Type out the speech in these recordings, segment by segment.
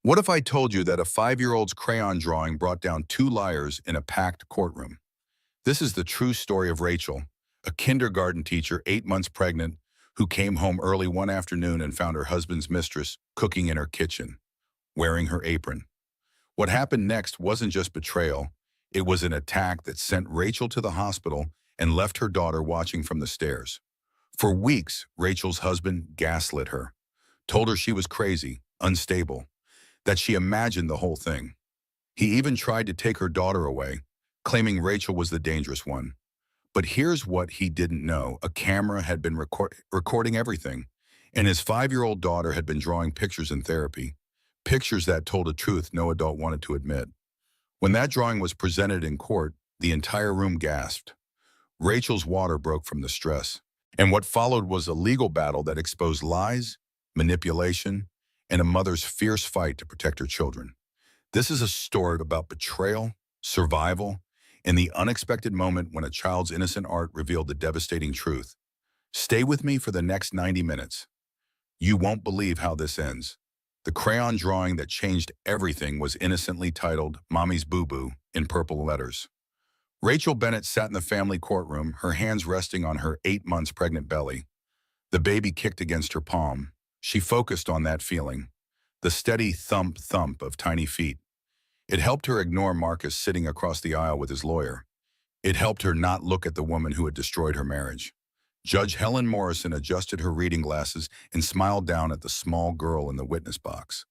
What if I told you that a 5-year-old's crayon drawing brought down two liars in a packed courtroom? This is the true story of Rachel, a kindergarten teacher 8 months pregnant who came home early one afternoon and found her husband's mistress cooking in her kitchen, wearing her apron. What happened next wasn't just betrayal, it was an attack that sent Rachel to the hospital and left her daughter watching from the stairs. For weeks, Rachel's husband gaslit her, told her she was crazy, unstable, that she imagined the whole thing. He even tried to take her daughter away, claiming Rachel was the dangerous one. But here's what he didn't know. A camera had been recording everything, and his 5-year-old daughter had been drawing pictures in therapy, pictures that told a truth no adult wanted to admit. When that drawing was presented in court, the entire room gasped. Rachel's water broke from the stress, and what followed was a legal battle that exposed lies, manipulation, and a mother's fierce fight to protect her children. This is a story about betrayal, survival, and the unexpected moment when a child's innocent art revealed the devastating truth. Stay with me for the next 90 minutes. You won't believe how this ends. The crayon drawing that changed everything was innocently titled Mommy's Boo Boo in purple letters. Rachel Bennett sat in the family courtroom, her hands resting on her 8 months pregnant belly. The baby kicked against her palm. She focused on that feeling, the steady thump-thump of tiny feet. It helped her ignore Marcus sitting across the aisle with his lawyer. It helped her not look at the woman who had destroyed her marriage. Judge Helen Morrison adjusted her reading glasses and smiled down at the small girl in the witness box.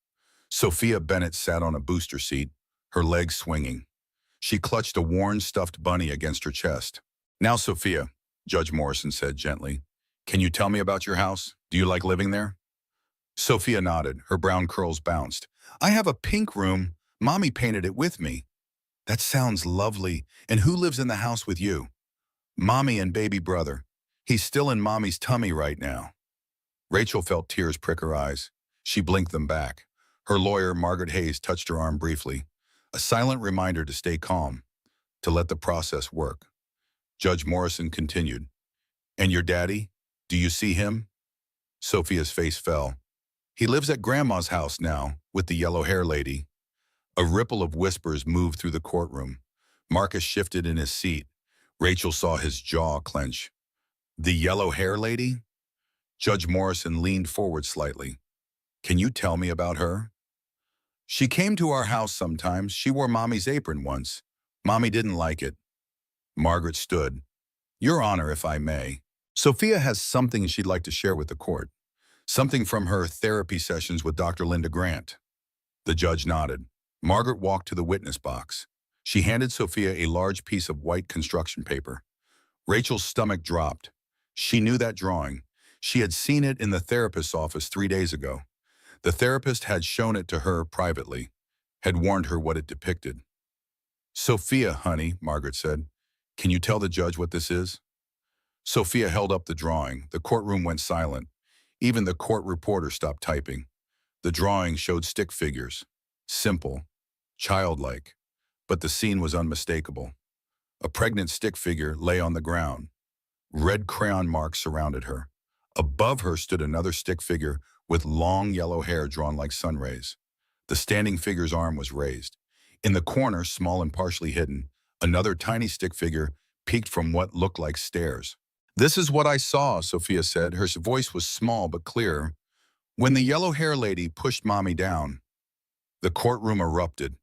Sophia Bennett sat on a booster seat, her legs swinging. She clutched a worn stuffed bunny against her chest. "Now, Sophia," Judge Morrison said gently, "can you tell me about your house? Do you like living there?" Sophia nodded, her brown curls bounced. "I have a pink room. Mommy painted it with me." "That sounds lovely. And who lives in the house with you?" "Mommy and baby brother. He's still in Mommy's tummy right now." Rachel felt tears prick her eyes. She blinked them back. Her lawyer, Margaret Hayes, touched her arm briefly, a silent reminder to stay calm, to let the process work. Judge Morrison continued, "And your daddy? Do you see him?" Sophia's face fell. "He lives at Grandma's house now, with the yellow-hair lady." A ripple of whispers moved through the courtroom. Marcus shifted in his seat. Rachel saw his jaw clench. "The yellow-hair lady?" Judge Morrison leaned forward slightly. "Can you tell me about her?" "She came to our house sometimes. She wore Mommy's apron once. Mommy didn't like it." Margaret stood. "Your Honor, if I may. Sophia has something she'd like to share with the court. Something from her therapy sessions with Dr. Linda Grant." The judge nodded. Margaret walked to the witness box. She handed Sophia a large piece of white construction paper. Rachel's stomach dropped. She knew that drawing. She had seen it in the therapist's office 3 days ago. The therapist had shown it to her privately, had warned her what it depicted. "Sophia, honey," Margaret said, "can you tell the judge what this is?" Sophia held up the drawing. The courtroom went silent. Even the court reporter stopped typing. The drawing showed stick figures. Simple, childlike, but the scene was unmistakable. A pregnant stick figure lay on the ground. Red crayon marks surrounded her. Above her stood another stick figure with long yellow hair drawn like sun rays. The standing figure's arm was raised. In the corner, small and partially hidden, another tiny stick figure peeked from what looked like stairs. "This is what I saw," Sophia said. Her voice was small but clear. "When the yellow-hair lady pushed Mommy down." The courtroom erupted.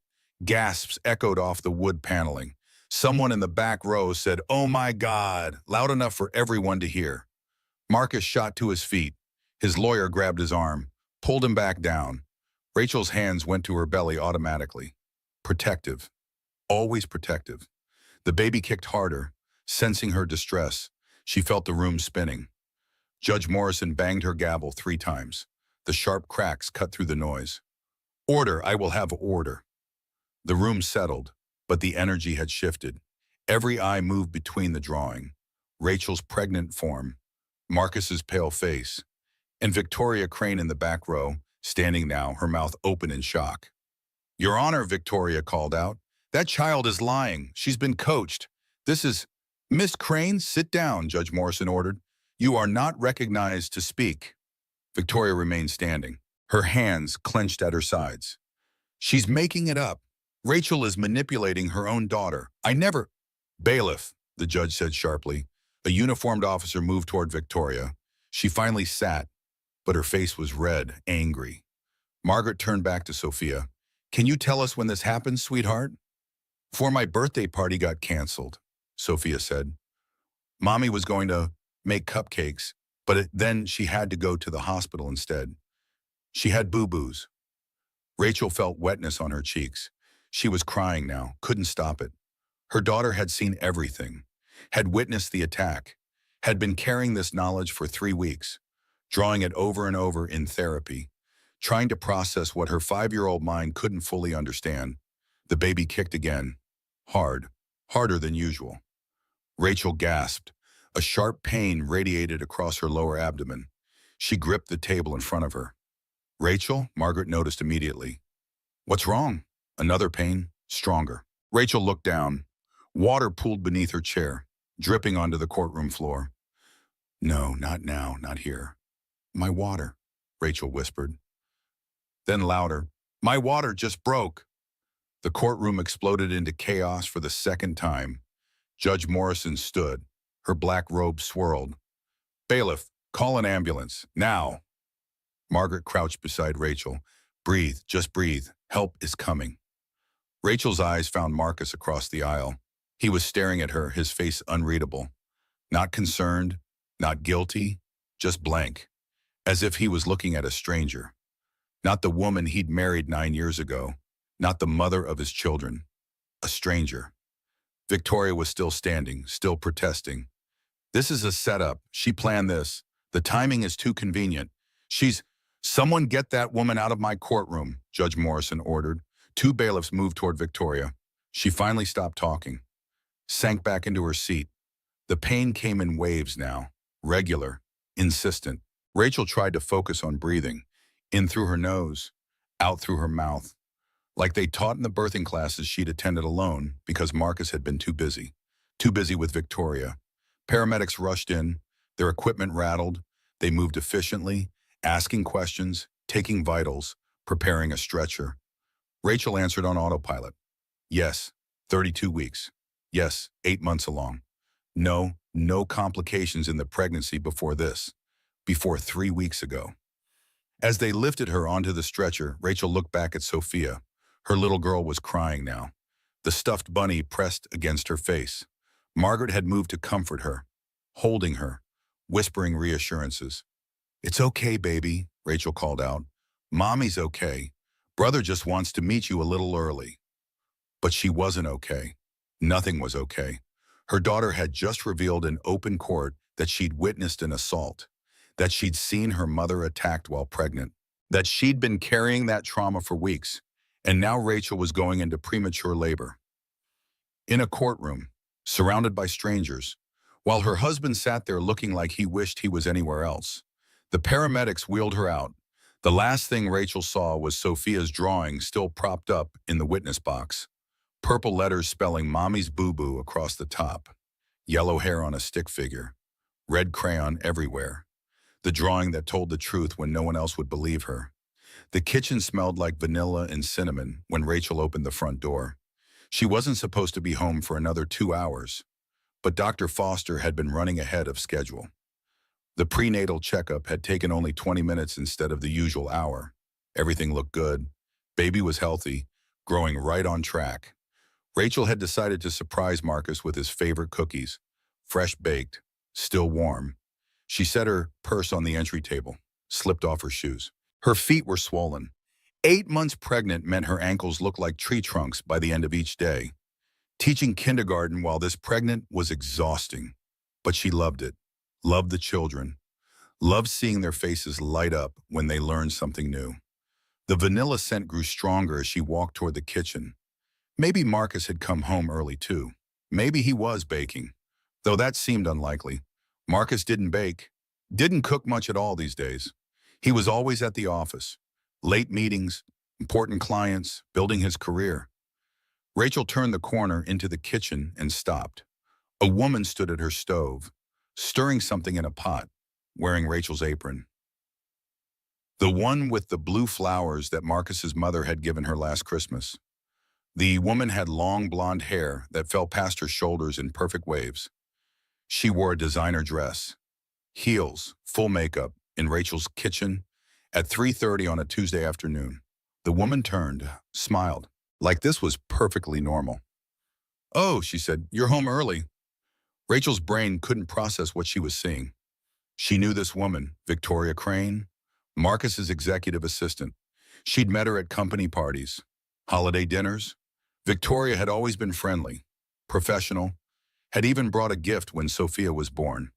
Gasps echoed off the wood paneling. Someone in the back row said, "Oh my God," loud enough for everyone to hear. Marcus shot to his feet. His lawyer grabbed his arm, pulled him back down. Rachel's hands went to her belly automatically. Protective. Always protective. The baby kicked harder, sensing her distress. She felt the room spinning. Judge Morrison banged her gavel 3 times. The sharp cracks cut through the noise. "Order, I will have order." The room settled, but the energy had shifted. Every eye moved between the drawing. Rachel's pregnant form, Marcus's pale face, and Victoria Crane in the back row, standing now, her mouth open in shock. "Your Honor," Victoria called out, "that child is lying. She's been coached. This is—" "Miss Crane, sit down," Judge Morrison ordered. "You are not recognized to speak." Victoria remained standing, her hands clenched at her sides. She's making it up. Rachel is manipulating her own daughter. I never... Bailiff, the judge said sharply. A uniformed officer moved toward Victoria. She finally sat, but her face was red, angry. Margaret turned back to Sophia. Can you tell us when this happened, sweetheart? Before my birthday party got canceled, Sophia said. Mommy was going to make cupcakes, but then she had to go to the hospital instead. She had boo-boos. Rachel felt wetness on her cheeks. She was crying now, couldn't stop it. Her daughter had seen everything, had witnessed the attack, had been carrying this knowledge for 3 weeks, drawing it over and over in therapy, trying to process what her 5-year-old mind couldn't fully understand. The baby kicked again, hard, harder than usual. Rachel gasped. A sharp pain radiated across her lower abdomen. She gripped the table in front of her. Rachel, Margaret noticed immediately. What's wrong? Another pain, stronger. Rachel looked down. Water pooled beneath her chair, dripping onto the courtroom floor. No, not now, not here. My water, Rachel whispered. Then louder, my water just broke. The courtroom exploded into chaos for the second time. Judge Morrison stood. Her black robe swirled. Bailiff, call an ambulance, now. Margaret crouched beside Rachel. Breathe, just breathe. Help is coming. Rachel's eyes found Marcus across the aisle. He was staring at her, his face unreadable. Not concerned, not guilty, just blank, as if he was looking at a stranger. Not the woman he'd married 9 years ago, not the mother of his children. A stranger. Victoria was still standing, still protesting. This is a setup. She planned this. The timing is too convenient. Someone get that woman out of my courtroom, Judge Morrison ordered. 2 bailiffs moved toward Victoria. She finally stopped talking, sank back into her seat. The pain came in waves now, regular, insistent. Rachel tried to focus on breathing, in through her nose, out through her mouth, like they taught in the birthing classes she'd attended alone because Marcus had been too busy with Victoria. Paramedics rushed in, their equipment rattled. They moved efficiently, asking questions, taking vitals, preparing a stretcher. Rachel answered on autopilot. Yes, 32 weeks. Yes, 8 months along. No complications in the pregnancy before this, before 3 weeks ago. As they lifted her onto the stretcher, Rachel looked back at Sophia. Her little girl was crying now, the stuffed bunny pressed against her face. Margaret had moved to comfort her, holding her, whispering reassurances. It's okay, baby, Rachel called out. Mommy's okay. Brother just wants to meet you a little early. But she wasn't okay. Nothing was okay. Her daughter had just revealed in open court that she'd witnessed an assault, that she'd seen her mother attacked while pregnant, that she'd been carrying that trauma for weeks, and now Rachel was going into premature labor. In a courtroom, surrounded by strangers, while her husband sat there looking like he wished he was anywhere else. The paramedics wheeled her out. The last thing Rachel saw was Sophia's drawing still propped up in the witness box. Purple letters spelling Mommy's boo-boo across the top. Yellow hair on a stick figure. Red crayon everywhere. The drawing that told the truth when no one else would believe her. The kitchen smelled like vanilla and cinnamon when Rachel opened the front door. She wasn't supposed to be home for another 2 hours, but Dr. Foster had been running ahead of schedule. The prenatal checkup had taken only 20 minutes instead of the usual hour. Everything looked good. Baby was healthy, growing right on track. Rachel had decided to surprise Marcus with his favorite cookies, fresh baked, still warm. She set her purse on the entry table, slipped off her shoes. Her feet were swollen. 8 months pregnant meant her ankles looked like tree trunks by the end of each day. Teaching kindergarten while this pregnant was exhausting, but she loved it, loved the children, loved seeing their faces light up when they learned something new. The vanilla scent grew stronger as she walked toward the kitchen. Maybe Marcus had come home early too. Maybe he was baking, though that seemed unlikely. Marcus didn't bake, didn't cook much at all these days. He was always at the office, late meetings, important clients, building his career. Rachel turned the corner into the kitchen and stopped. A woman stood at her stove, stirring something in a pot, wearing Rachel's apron. The one with the blue flowers that Marcus's mother had given her last Christmas. The woman had long blonde hair that fell past her shoulders in perfect waves. She wore a designer dress, heels, full makeup, in Rachel's kitchen at 3:30 on a Tuesday afternoon. The woman turned, smiled, like this was perfectly normal. "Oh," she said, "you're home early." Rachel's brain couldn't process what she was seeing. She knew this woman, Victoria Crane, Marcus's executive assistant. She'd met her at company parties, holiday dinners. Victoria had always been friendly, professional, had even brought a gift when Sophia was born,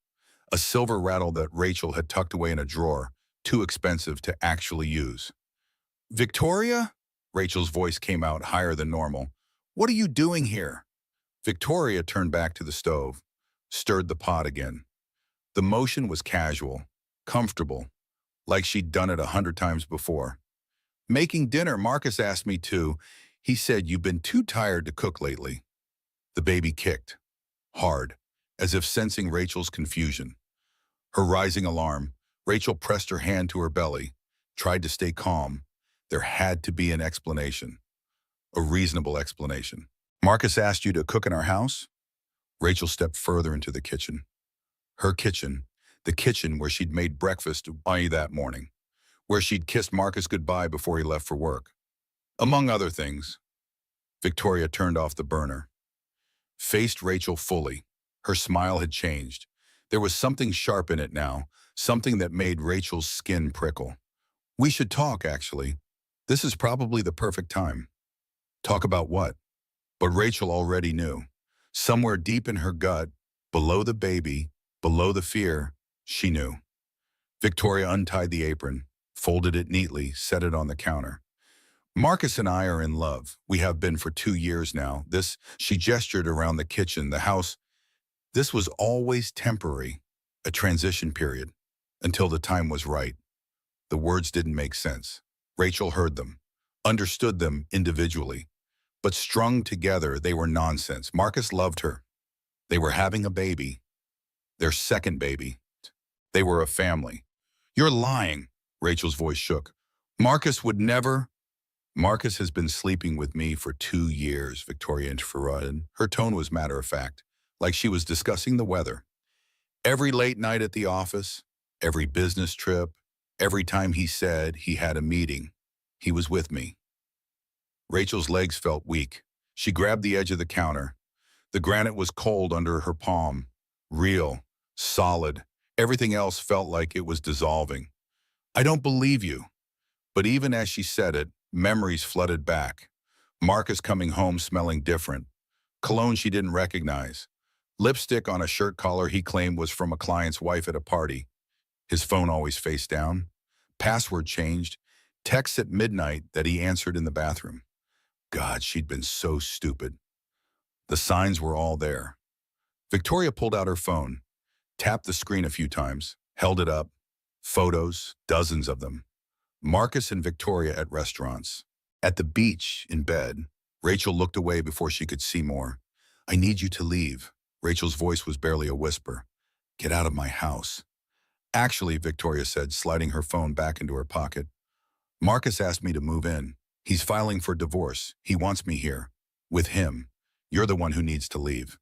a silver rattle that Rachel had tucked away in a drawer, too expensive to actually use. "Victoria?" Rachel's voice came out higher than normal. "What are you doing here?" Victoria turned back to the stove, stirred the pot again. The motion was casual, comfortable, like she'd done it 100 times before. "Making dinner, Marcus asked me to. He said you've been too tired to cook lately." The baby kicked, hard, as if sensing Rachel's confusion. Her rising alarm, Rachel pressed her hand to her belly, tried to stay calm. There had to be an explanation, a reasonable explanation. "Marcus asked you to cook in our house?" Rachel stepped further into the kitchen. Her kitchen, the kitchen where she'd made breakfast that morning, where she'd kissed Marcus goodbye before he left for work. Among other things, Victoria turned off the burner, faced Rachel fully. Her smile had changed. There was something sharp in it now, something that made Rachel's skin prickle. "We should talk, actually. This is probably the perfect time." "Talk about what?" But Rachel already knew. Somewhere deep in her gut, below the baby, below the fear, she knew. Victoria untied the apron, folded it neatly, set it on the counter. "Marcus and I are in love. We have been for 2 years now. She gestured around the kitchen, the house. "This was always temporary, a transition period, until the time was right." The words didn't make sense. Rachel heard them, understood them individually, but strung together, they were nonsense. Marcus loved her. They were having a baby, their second baby. They were a family. "You're lying." Rachel's voice shook. "Marcus would never." "Marcus has been sleeping with me for 2 years, Victoria interrupted. Her tone was matter-of-fact, like she was discussing the weather. "Every late night at the office, every business trip, every time he said he had a meeting, he was with me." Rachel's legs felt weak. She grabbed the edge of the counter. The granite was cold under her palm, real, solid. Everything else felt like it was dissolving. "I don't believe you." But even as she said it, memories flooded back. Marcus coming home smelling different. Cologne she didn't recognize. Lipstick on a shirt collar he claimed was from a client's wife at a party. His phone always face down. Password changed. Texts at midnight that he answered in the bathroom. God, she'd been so stupid. The signs were all there. Victoria pulled out her phone, tapped the screen a few times, held it up. Photos, dozens of them. Marcus and Victoria at restaurants. At the beach, in bed. Rachel looked away before she could see more. "I need you to leave." Rachel's voice was barely a whisper. "Get out of my house." "Actually," Victoria said, sliding her phone back into her pocket, "Marcus asked me to move in. He's filing for divorce. He wants me here. With him. You're the one who needs to leave."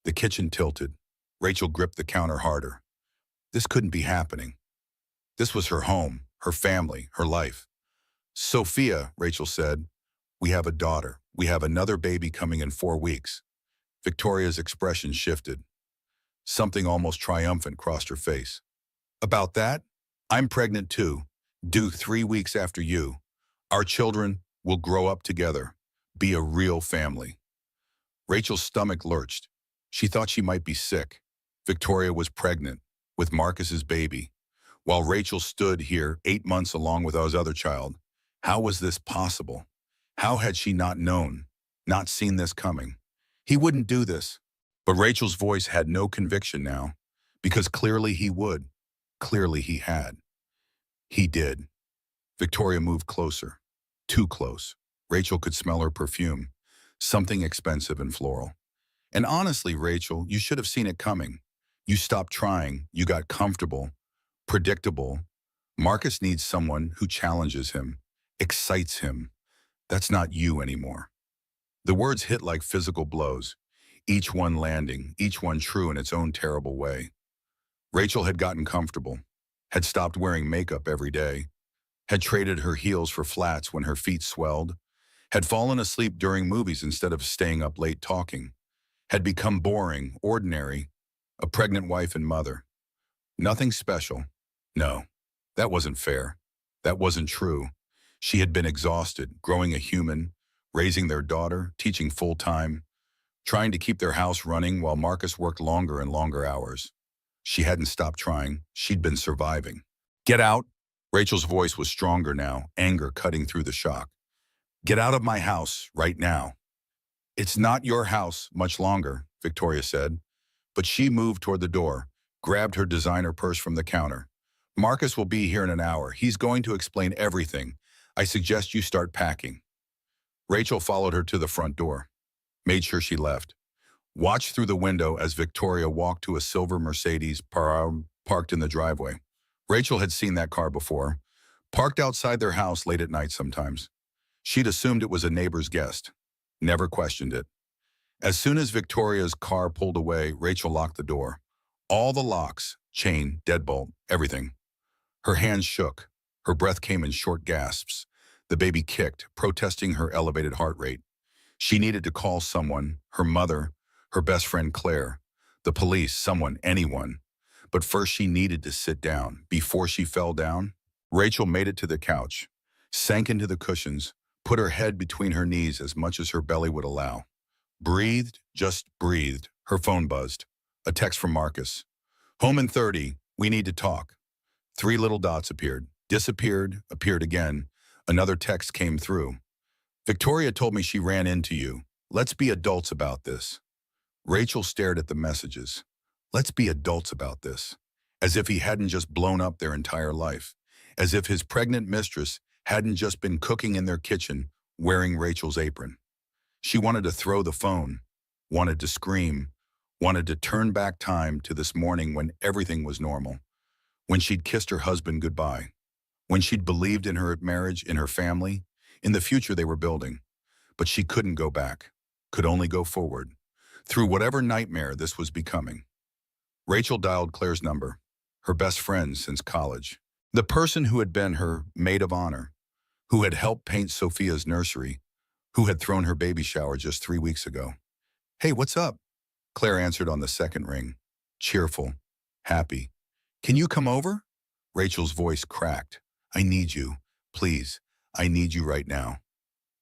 The kitchen tilted. Rachel gripped the counter harder. This couldn't be happening. This was her home, her family, her life. "Sophia," Rachel said, "we have a daughter. We have another baby coming in 4 weeks." Victoria's expression shifted. Something almost triumphant crossed her face. "About that? I'm pregnant too, due 3 weeks after you. Our children will grow up together, be a real family." Rachel's stomach lurched. She thought she might be sick. Victoria was pregnant, with Marcus's baby, while Rachel stood here 8 months along with his other child. How was this possible? How had she not known, not seen this coming? He wouldn't do this. But Rachel's voice had no conviction now, because clearly he would. Clearly he had. He did. Victoria moved closer. Too close. Rachel could smell her perfume. Something expensive and floral. "And honestly, Rachel, you should have seen it coming. You stopped trying. You got comfortable. Predictable. Marcus needs someone who challenges him, excites him. That's not you anymore. The words hit like physical blows, each one landing, each one true in its own terrible way. Rachel had gotten comfortable, had stopped wearing makeup every day, had traded her heels for flats when her feet swelled, had fallen asleep during movies instead of staying up late talking, had become boring, ordinary, a pregnant wife and mother. Nothing special. No, that wasn't fair. That wasn't true. She had been exhausted, growing a human, raising their daughter, teaching full-time, trying to keep their house running while Marcus worked longer and longer hours. She hadn't stopped trying. She'd been surviving. Get out. Rachel's voice was stronger now, anger cutting through the shock. Get out of my house right now. It's not your house much longer, Victoria said, but she moved toward the door, grabbed her designer purse from the counter. Marcus will be here in an hour. He's going to explain everything. I suggest you start packing. Rachel followed her to the front door, made sure she left, watched through the window as Victoria walked to a silver Mercedes parked in the driveway. Rachel had seen that car before, parked outside their house late at night sometimes. She'd assumed it was a neighbor's guest, never questioned it. As soon as Victoria's car pulled away, Rachel locked the door. All the locks, chain, deadbolt, everything. Her hands shook. Her breath came in short gasps. The baby kicked, protesting her elevated heart rate. She needed to call someone, her mother, her best friend Claire, the police, someone, anyone. But first she needed to sit down. Before she fell down, Rachel made it to the couch, sank into the cushions, put her head between her knees as much as her belly would allow. Breathed, just breathed. Her phone buzzed. A text from Marcus. Home in 30, we need to talk. 3 little dots appeared, disappeared, appeared again. Another text came through. Victoria told me she ran into you. Let's be adults about this. Rachel stared at the messages. Let's be adults about this. As if he hadn't just blown up their entire life. As if his pregnant mistress hadn't just been cooking in their kitchen, wearing Rachel's apron. She wanted to throw the phone, wanted to scream, wanted to turn back time to this morning when everything was normal, when she'd kissed her husband goodbye, when she'd believed in her marriage, in her family, in the future they were building. But she couldn't go back, could only go forward, through whatever nightmare this was becoming. Rachel dialed Claire's number, her best friend since college, the person who had been her maid of honor, who had helped paint Sophia's nursery, who had thrown her baby shower just 3 weeks ago. Hey, what's up? Claire answered on the second ring, cheerful, happy. Can you come over? Rachel's voice cracked. I need you. Please, I need you right now.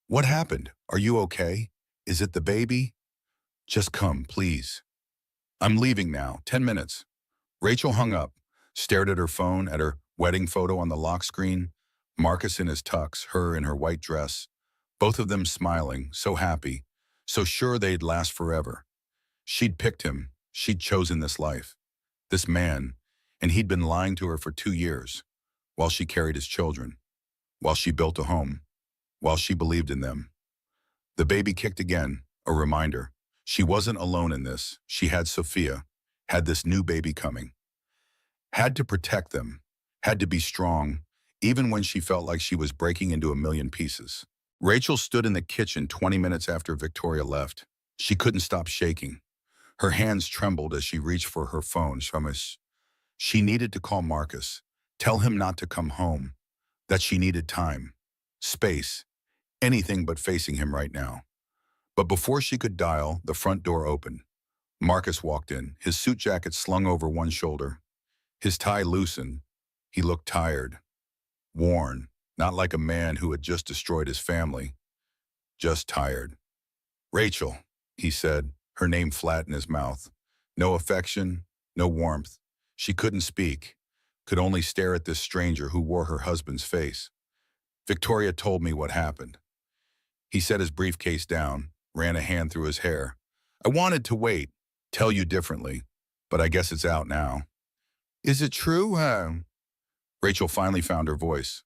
What happened? Are you okay? Is it the baby? Just come, please. I'm leaving now, 10 minutes. Rachel hung up, stared at her phone, at her wedding photo on the lock screen, Marcus in his tux, her in her white dress, both of them smiling, so happy, so sure they'd last forever. She'd picked him, she'd chosen this life, this man, and he'd been lying to her for 2 years, while she carried his children, while she built a home, while she believed in them. The baby kicked again, a reminder. She wasn't alone in this. She had Sophia, had this new baby coming. Had to protect them, had to be strong, even when she felt like she was breaking into a million pieces. Rachel stood in the kitchen 20 minutes after Victoria left. She couldn't stop shaking. Her hands trembled as she reached for her phone. She needed to call Marcus, tell him not to come home, that she needed time, space, anything but facing him right now. But before she could dial, the front door opened. Marcus walked in, his suit jacket slung over one shoulder, his tie loosened. He looked tired, worn, not like a man who had just destroyed his family, just tired. Rachel, he said, her name flat in his mouth. No affection, no warmth. She couldn't speak, could only stare at this stranger who wore her husband's face. Victoria told me what happened. He set his briefcase down, ran a hand through his hair. I wanted to wait, tell you differently, but I guess it's out now. Is it true? Rachel finally found her voice.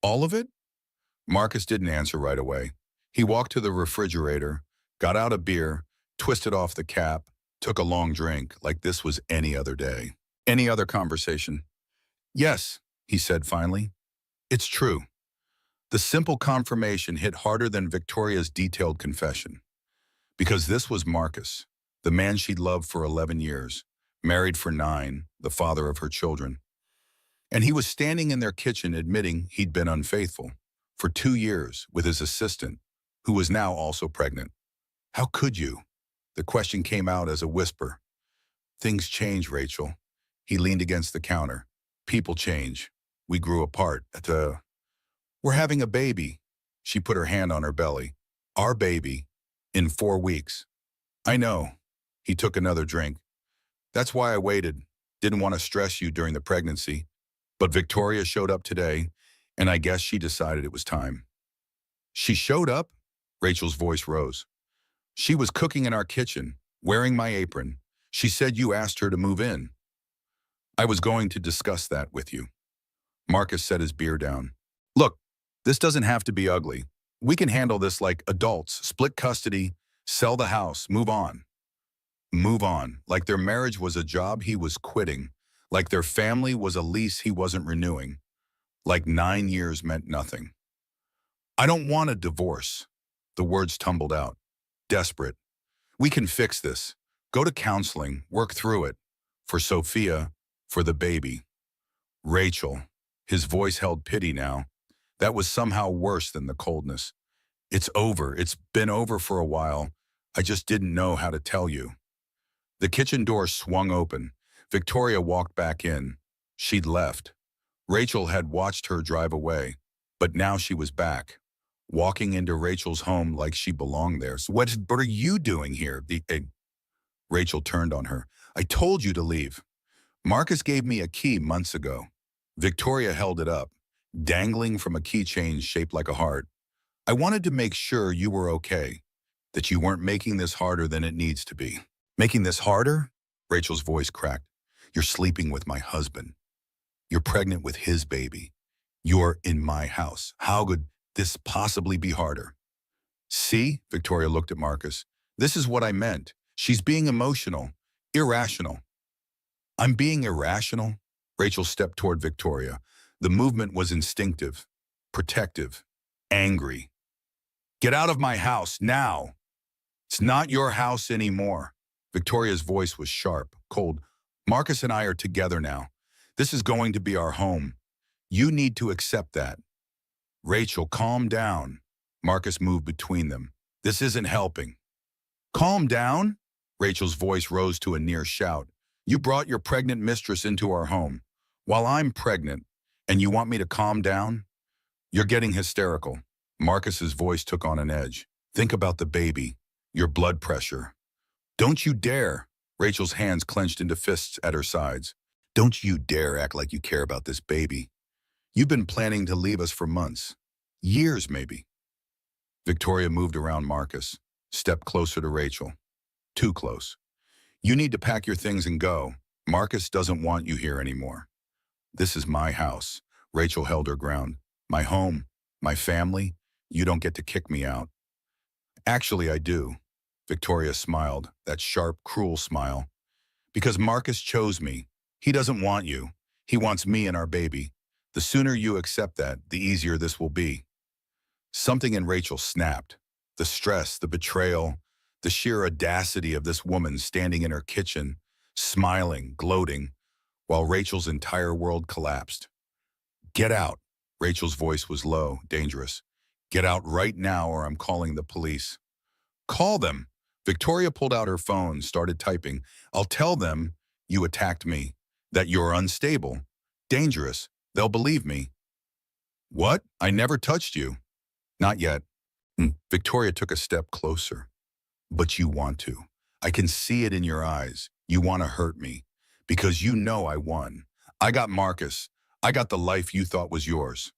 All of it? Marcus didn't answer right away. He walked to the refrigerator, got out a beer, twisted off the cap, took a long drink like this was any other day. Any other conversation. Yes, he said finally. It's true. The simple confirmation hit harder than Victoria's detailed confession. Because this was Marcus, the man she'd loved for 11 years, married for 9, the father of her children. And he was standing in their kitchen admitting he'd been unfaithful for 2 years with his assistant, who was now also pregnant. How could you? The question came out as a whisper. Things change, Rachel. He leaned against the counter. People change. We grew apart. We're having a baby. She put her hand on her belly. Our baby. In 4 weeks. I know. He took another drink. That's why I waited. Didn't want to stress you during the pregnancy. But Victoria showed up today, and I guess she decided it was time. She showed up? Rachel's voice rose. She was cooking in our kitchen, wearing my apron. She said you asked her to move in. I was going to discuss that with you. Marcus set his beer down. Look, this doesn't have to be ugly. We can handle this like adults, split custody, sell the house, move on. Move on, like their marriage was a job he was quitting, like their family was a lease he wasn't renewing, like 9 years meant nothing. I don't want a divorce. The words tumbled out. Desperate. We can fix this. Go to counseling, work through it. For Sophia, for the baby. Rachel. His voice held pity now. That was somehow worse than the coldness. It's over. It's been over for a while. I just didn't know how to tell you. The kitchen door swung open. Victoria walked back in. She'd left. Rachel had watched her drive away, but now she was back, walking into Rachel's home like she belonged there. So what are you doing here? Rachel turned on her. I told you to leave. Marcus gave me a key months ago. Victoria held it up, dangling from a keychain shaped like a heart. I wanted to make sure you were okay, that you weren't making this harder than it needs to be. Making this harder? Rachel's voice cracked. You're sleeping with my husband. You're pregnant with his baby. You're in my house. How could this possibly be harder? See, Victoria looked at Marcus. This is what I meant. She's being emotional, irrational. I'm being irrational? Rachel stepped toward Victoria. The movement was instinctive, protective, angry. Get out of my house now. It's not your house anymore. Victoria's voice was sharp, cold. Marcus and I are together now. This is going to be our home. You need to accept that. Rachel, calm down. Marcus moved between them. This isn't helping. Calm down? Rachel's voice rose to a near shout. You brought your pregnant mistress into our home, while I'm pregnant, and you want me to calm down? You're getting hysterical. Marcus's voice took on an edge. Think about the baby, your blood pressure. Don't you dare. Rachel's hands clenched into fists at her sides. Don't you dare act like you care about this baby. You've been planning to leave us for months. Years, maybe. Victoria moved around Marcus, stepped closer to Rachel. Too close. You need to pack your things and go. Marcus doesn't want you here anymore. This is my house. Rachel held her ground. My home, my family. You don't get to kick me out. Actually, I do. Victoria smiled, that sharp, cruel smile. Because Marcus chose me. He doesn't want you. He wants me and our baby. The sooner you accept that, the easier this will be. Something in Rachel snapped. The stress, the betrayal, the sheer audacity of this woman standing in her kitchen, smiling, gloating, while Rachel's entire world collapsed. Get out. Rachel's voice was low, dangerous. Get out right now or I'm calling the police. Call them. Victoria pulled out her phone, started typing. I'll tell them you attacked me, that you're unstable, dangerous. They'll believe me. What? I never touched you. Not yet. Victoria took a step closer. But you want to. I can see it in your eyes. You want to hurt me. Because you know I won. I got Marcus. I got the life you thought was yours.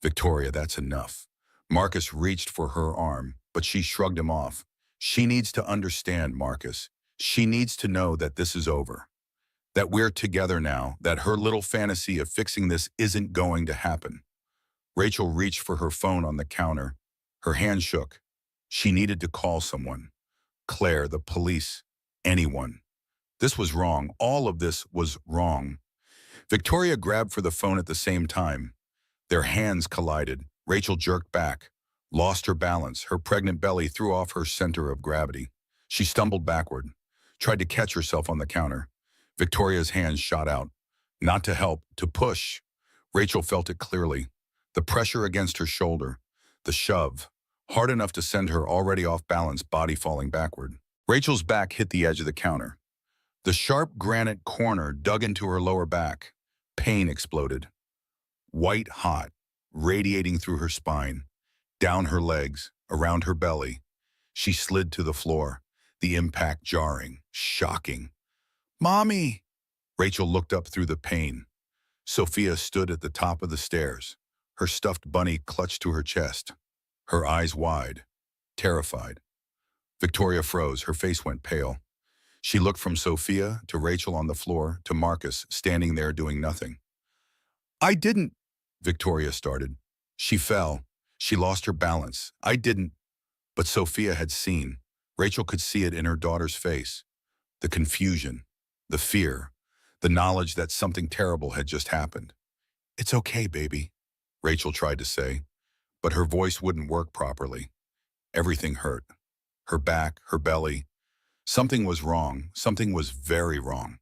Victoria, that's enough. Marcus reached for her arm, but she shrugged him off. She needs to understand, Marcus. She needs to know that this is over. That we're together now, that her little fantasy of fixing this isn't going to happen. Rachel reached for her phone on the counter. Her hand shook. She needed to call someone. Claire, the police, anyone. This was wrong. All of this was wrong. Victoria grabbed for the phone at the same time. Their hands collided. Rachel jerked back, lost her balance. Her pregnant belly threw off her center of gravity. She stumbled backward, tried to catch herself on the counter. Victoria's hands shot out. Not to help, to push. Rachel felt it clearly. The pressure against her shoulder. The shove. Hard enough to send her already off-balance body falling backward. Rachel's back hit the edge of the counter. The sharp granite corner dug into her lower back. Pain exploded. White hot, radiating through her spine, down her legs, around her belly. She slid to the floor, the impact jarring, shocking. "Mommy!" Rachel looked up through the pain. Sophia stood at the top of the stairs, her stuffed bunny clutched to her chest, her eyes wide, terrified. Victoria froze, her face went pale. She looked from Sophia to Rachel on the floor to Marcus standing there doing nothing. "I didn't," Victoria started. She fell. She lost her balance. "I didn't." But Sophia had seen. Rachel could see it in her daughter's face. The confusion, the fear, the knowledge that something terrible had just happened. "It's okay, baby," Rachel tried to say, but her voice wouldn't work properly. Everything hurt. Her back, her belly. Something was wrong. Something was very wrong.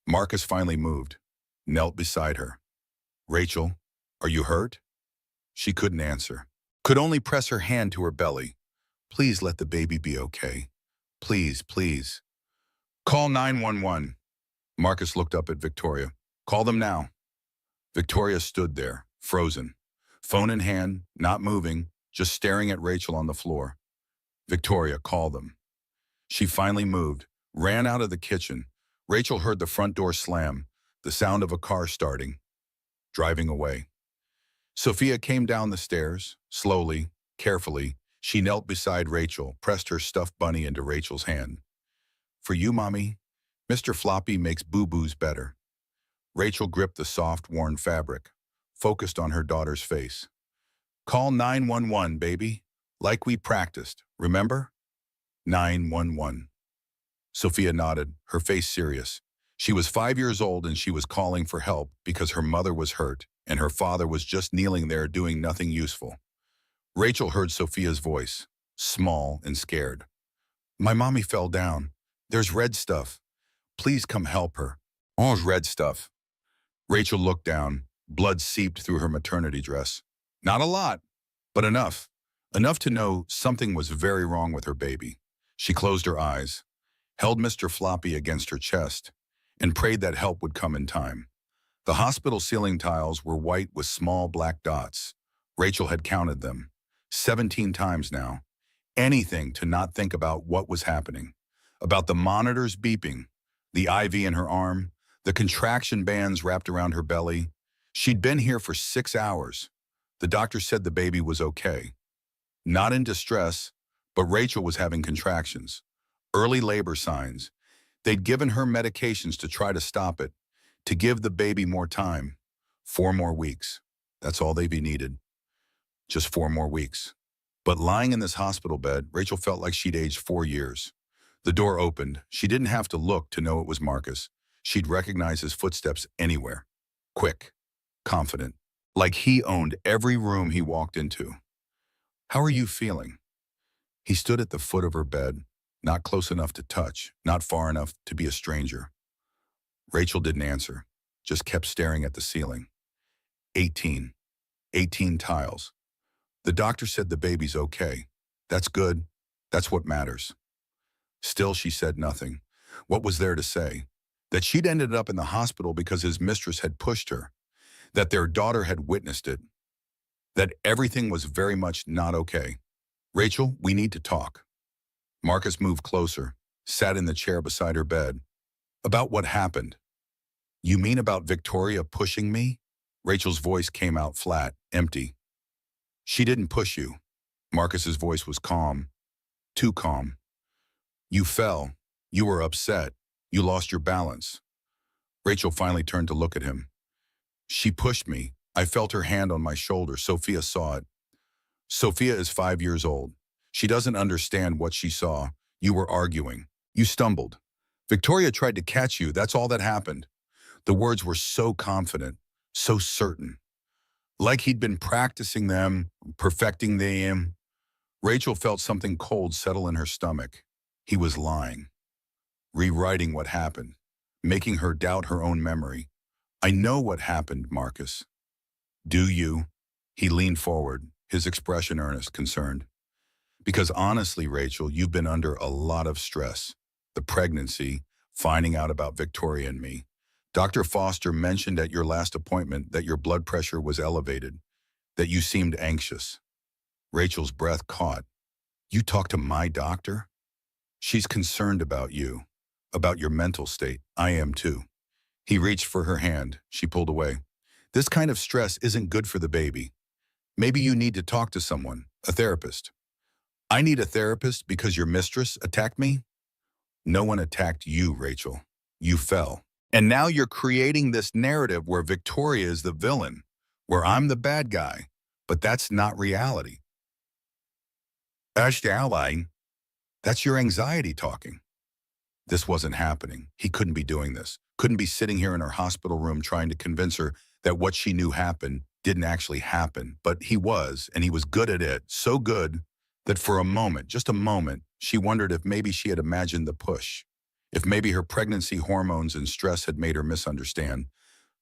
Marcus finally moved, knelt beside her. "Rachel, are you hurt?" She couldn't answer. Could only press her hand to her belly. "Please let the baby be okay. Please, please." "Call 911. Marcus looked up at Victoria. "Call them now." Victoria stood there, frozen. Phone in hand, not moving, just staring at Rachel on the floor. "Victoria, call them." She finally moved, ran out of the kitchen. Rachel heard the front door slam, the sound of a car starting, driving away. Sophia came down the stairs, slowly, carefully. She knelt beside Rachel, pressed her stuffed bunny into Rachel's hand. "For you, Mommy, Mr. Floppy makes boo-boos better." Rachel gripped the soft, worn fabric, focused on her daughter's face. "Call 911, baby, like we practiced, remember? 911. Sophia nodded, her face serious. She was 5 years old and she was calling for help because her mother was hurt and her father was just kneeling there doing nothing useful. Rachel heard Sophia's voice, small and scared. "My mommy fell down. There's red stuff. Please come help her." "Oh, red stuff." Rachel looked down. Blood seeped through her maternity dress. Not a lot, but enough. Enough to know something was very wrong with her baby. She closed her eyes, held Mr. Floppy against her chest, and prayed that help would come in time. The hospital ceiling tiles were white with small black dots. Rachel had counted them. 17 times now. Anything to not think about what was happening. About the monitors beeping, the IV in her arm, the contraction bands wrapped around her belly. She'd been here for 6 hours. The doctor said the baby was okay. Not in distress, but Rachel was having contractions. Early labor signs. They'd given her medications to try to stop it, to give the baby more time. 4 more weeks. That's all they'd be needed. Just 4 more weeks. But lying in this hospital bed, Rachel felt like she'd aged 4 years. The door opened. She didn't have to look to know it was Marcus. She'd recognize his footsteps anywhere. Quick, confident, like he owned every room he walked into. "How are you feeling?" He stood at the foot of her bed, not close enough to touch, not far enough to be a stranger. Rachel didn't answer, just kept staring at the ceiling. 18. 18 tiles. The doctor said the baby's okay. That's good. That's what matters. Still, she said nothing. What was there to say? That she'd ended up in the hospital because his mistress had pushed her. That their daughter had witnessed it. That everything was very much not okay. "Rachel, we need to talk." Marcus moved closer, sat in the chair beside her bed. "About what happened." "You mean about Victoria pushing me?" Rachel's voice came out flat, empty. "She didn't push you." Marcus's voice was calm, too calm. "You fell. You were upset. You lost your balance." Rachel finally turned to look at him. "She pushed me. I felt her hand on my shoulder. Sophia saw it." "Sophia is 5 years old. She doesn't understand what she saw. You were arguing. You stumbled. Victoria tried to catch you. That's all that happened. The words were so confident, so certain, like he'd been practicing them, perfecting them. Rachel felt something cold settle in her stomach. He was lying, rewriting what happened, making her doubt her own memory. I know what happened, Marcus. Do you? He leaned forward, his expression earnest, concerned. Because honestly, Rachel, you've been under a lot of stress. The pregnancy, finding out about Victoria and me. Dr. Foster mentioned at your last appointment that your blood pressure was elevated, that you seemed anxious. Rachel's breath caught. You talked to my doctor? She's concerned about you, about your mental state. I am too. He reached for her hand. She pulled away. This kind of stress isn't good for the baby. Maybe you need to talk to someone, a therapist. I need a therapist because your mistress attacked me? No one attacked you, Rachel. You fell. And now you're creating this narrative where Victoria is the villain, where I'm the bad guy. But that's not reality. Ash'Alline, that's your anxiety talking. This wasn't happening. He couldn't be doing this. Couldn't be sitting here in her hospital room trying to convince her that what she knew happened didn't actually happen. But he was, and he was good at it. So good that for a moment, just a moment, she wondered if maybe she had imagined the push. If maybe her pregnancy hormones and stress had made her misunderstand.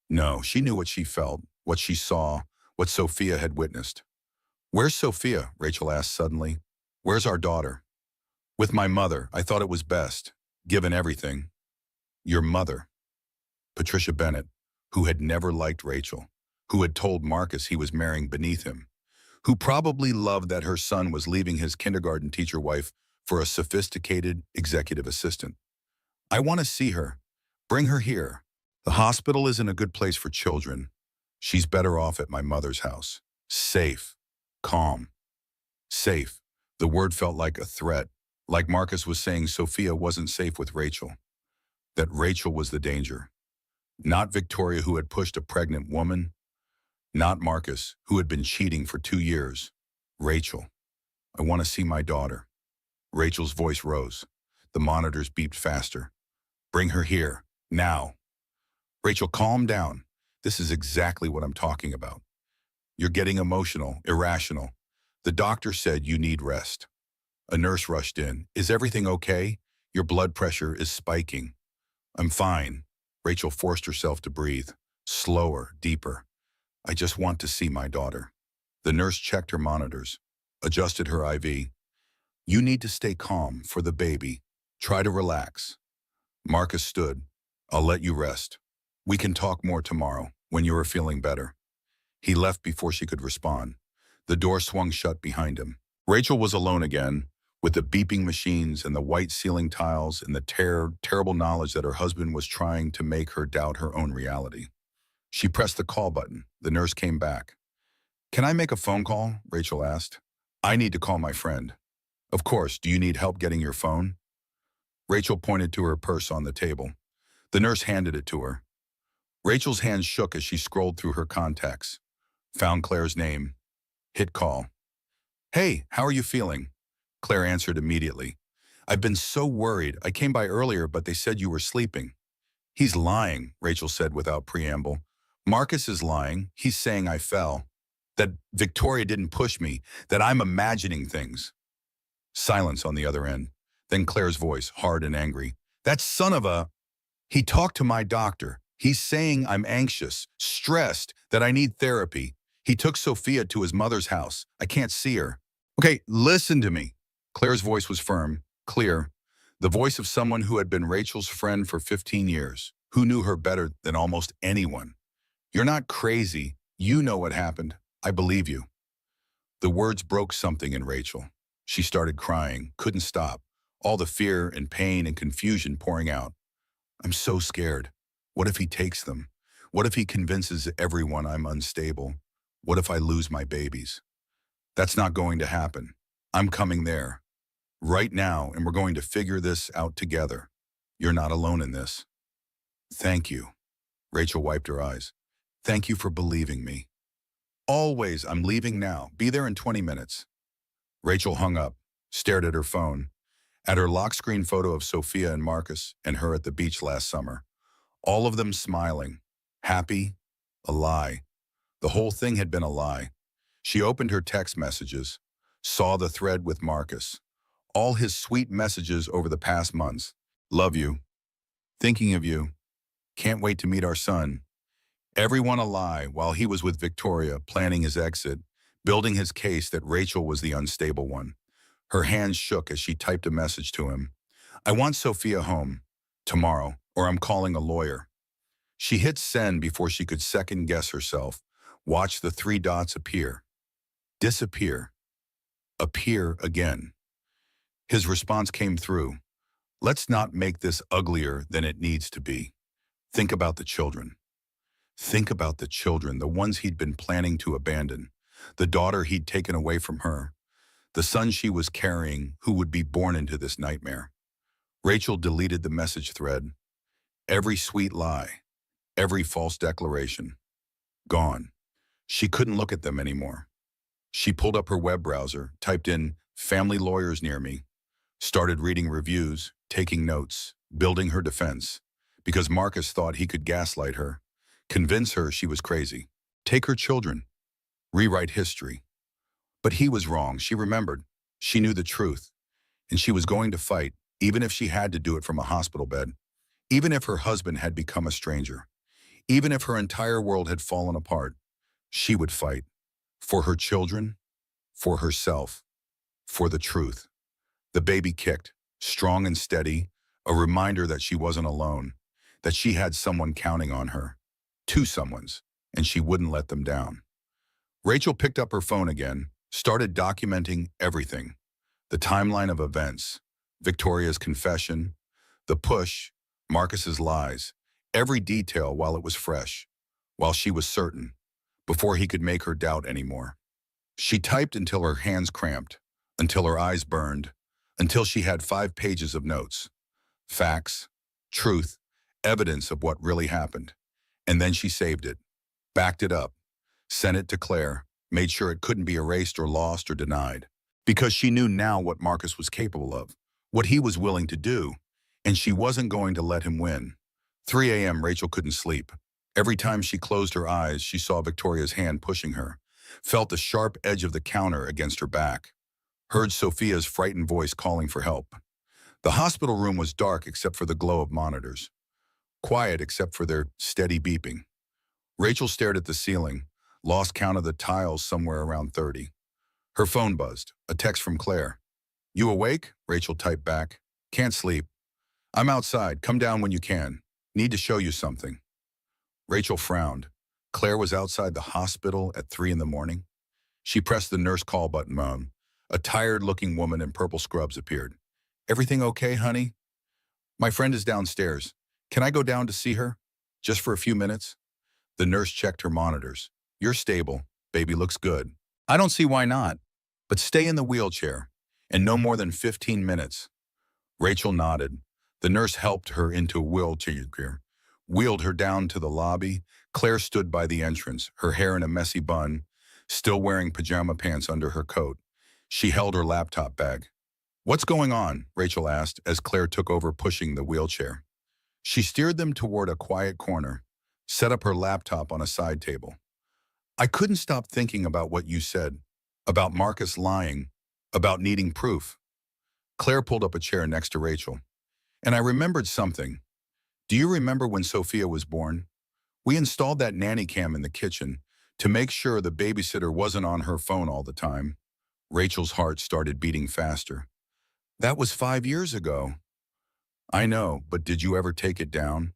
No, she knew what she felt, what she saw, what Sophia had witnessed. Where's Sophia? Rachel asked suddenly. Where's our daughter? With my mother. I thought it was best, given everything. Your mother, Patricia Bennett, who had never liked Rachel, who had told Marcus he was marrying beneath him, who probably loved that her son was leaving his kindergarten teacher wife for a sophisticated executive assistant. I want to see her. Bring her here. The hospital isn't a good place for children. She's better off at my mother's house. Safe. Calm. Safe. The word felt like a threat, like Marcus was saying Sophia wasn't safe with Rachel, that Rachel was the danger. Not Victoria, who had pushed a pregnant woman, not Marcus, who had been cheating for 2 years. Rachel. I want to see my daughter. Rachel's voice rose. The monitors beeped faster. Bring her here, now. Rachel, calm down. This is exactly what I'm talking about. You're getting emotional, irrational. The doctor said you need rest. A nurse rushed in. Is everything okay? Your blood pressure is spiking. I'm fine. Rachel forced herself to breathe. Slower, deeper. I just want to see my daughter. The nurse checked her monitors, adjusted her IV. You need to stay calm for the baby. Try to relax. Marcus stood. I'll let you rest. We can talk more tomorrow, when you are feeling better. He left before she could respond. The door swung shut behind him. Rachel was alone again, with the beeping machines and the white ceiling tiles and the terrible knowledge that her husband was trying to make her doubt her own reality. She pressed the call button. The nurse came back. Can I make a phone call? Rachel asked. I need to call my friend. Of course. Do you need help getting your phone? Rachel pointed to her purse on the table. The nurse handed it to her. Rachel's hands shook as she scrolled through her contacts. Found Claire's name. Hit call. Hey, how are you feeling? Claire answered immediately. I've been so worried. I came by earlier, but they said you were sleeping. He's lying, Rachel said without preamble. Marcus is lying. He's saying I fell. That Victoria didn't push me. That I'm imagining things. Silence on the other end. Then Claire's voice, hard and angry. That son of a... He talked to my doctor. He's saying I'm anxious, stressed, that I need therapy. He took Sophia to his mother's house. I can't see her. Okay, listen to me. Claire's voice was firm, clear. The voice of someone who had been Rachel's friend for 15 years, who knew her better than almost anyone. You're not crazy. You know what happened. I believe you. The words broke something in Rachel. She started crying, couldn't stop. All the fear and pain and confusion pouring out. I'm so scared. What if he takes them? What if he convinces everyone I'm unstable? What if I lose my babies? That's not going to happen. I'm coming there. Right now, and we're going to figure this out together. You're not alone in this. Thank you. Rachel wiped her eyes. Thank you for believing me. Always, I'm leaving now. Be there in 20 minutes. Rachel hung up, stared at her phone, at her lock screen photo of Sophia and Marcus and her at the beach last summer. All of them smiling, happy, a lie. The whole thing had been a lie. She opened her text messages, saw the thread with Marcus. All his sweet messages over the past months. Love you. Thinking of you. Can't wait to meet our son. Everyone a lie while he was with Victoria, planning his exit, building his case that Rachel was the unstable one. Her hands shook as she typed a message to him. I want Sophia home. Tomorrow, or I'm calling a lawyer. She hit send before she could second guess herself. Watch the three dots appear. Disappear. Appear again. His response came through. Let's not make this uglier than it needs to be. Think about the children. Think about the children, the ones he'd been planning to abandon, the daughter he'd taken away from her, the son she was carrying who would be born into this nightmare. Rachel deleted the message thread. Every sweet lie, every false declaration, gone. She couldn't look at them anymore. She pulled up her web browser, typed in family lawyers near me, started reading reviews, taking notes, building her defense, because Marcus thought he could gaslight her, convince her she was crazy, take her children, rewrite history. But he was wrong, she remembered. She knew the truth, and she was going to fight, even if she had to do it from a hospital bed, even if her husband had become a stranger, even if her entire world had fallen apart. She would fight. For her children, for herself, for the truth. The baby kicked, strong and steady, a reminder that she wasn't alone, that she had someone counting on her. Two someones, and she wouldn't let them down. Rachel picked up her phone again, started documenting everything. The timeline of events, Victoria's confession, the push, Marcus's lies, every detail while it was fresh, while she was certain, before he could make her doubt anymore. She typed until her hands cramped, until her eyes burned, until she had 5 pages of notes. Facts, truth, evidence of what really happened. And then she saved it, backed it up, sent it to Claire, made sure it couldn't be erased or lost or denied. Because she knew now what Marcus was capable of, what he was willing to do, and she wasn't going to let him win. 3 a.m. Rachel couldn't sleep. Every time she closed her eyes, she saw Victoria's hand pushing her, felt the sharp edge of the counter against her back, heard Sophia's frightened voice calling for help. The hospital room was dark except for the glow of monitors, quiet except for their steady beeping. Rachel stared at the ceiling, lost count of the tiles somewhere around 30. Her phone buzzed, a text from Claire. You awake? Rachel typed back. Can't sleep. I'm outside. Come down when you can. Need to show you something. Rachel frowned. Claire was outside the hospital at 3 in the morning. She pressed the nurse call button on. A tired-looking woman in purple scrubs appeared. Everything okay, honey? My friend is downstairs. Can I go down to see her? Just for a few minutes? The nurse checked her monitors. You're stable. Baby looks good. I don't see why not. But stay in the wheelchair. And no more than 15 minutes. Rachel nodded. The nurse helped her into a wheelchair, wheeled her down to the lobby. Claire stood by the entrance, her hair in a messy bun, still wearing pajama pants under her coat. She held her laptop bag. What's going on? Rachel asked as Claire took over pushing the wheelchair. She steered them toward a quiet corner, set up her laptop on a side table. I couldn't stop thinking about what you said, about Marcus lying, about needing proof. Claire pulled up a chair next to Rachel. And I remembered something. Do you remember when Sophia was born? We installed that nanny cam in the kitchen to make sure the babysitter wasn't on her phone all the time. Rachel's heart started beating faster. That was 5 years ago. I know, but did you ever take it down?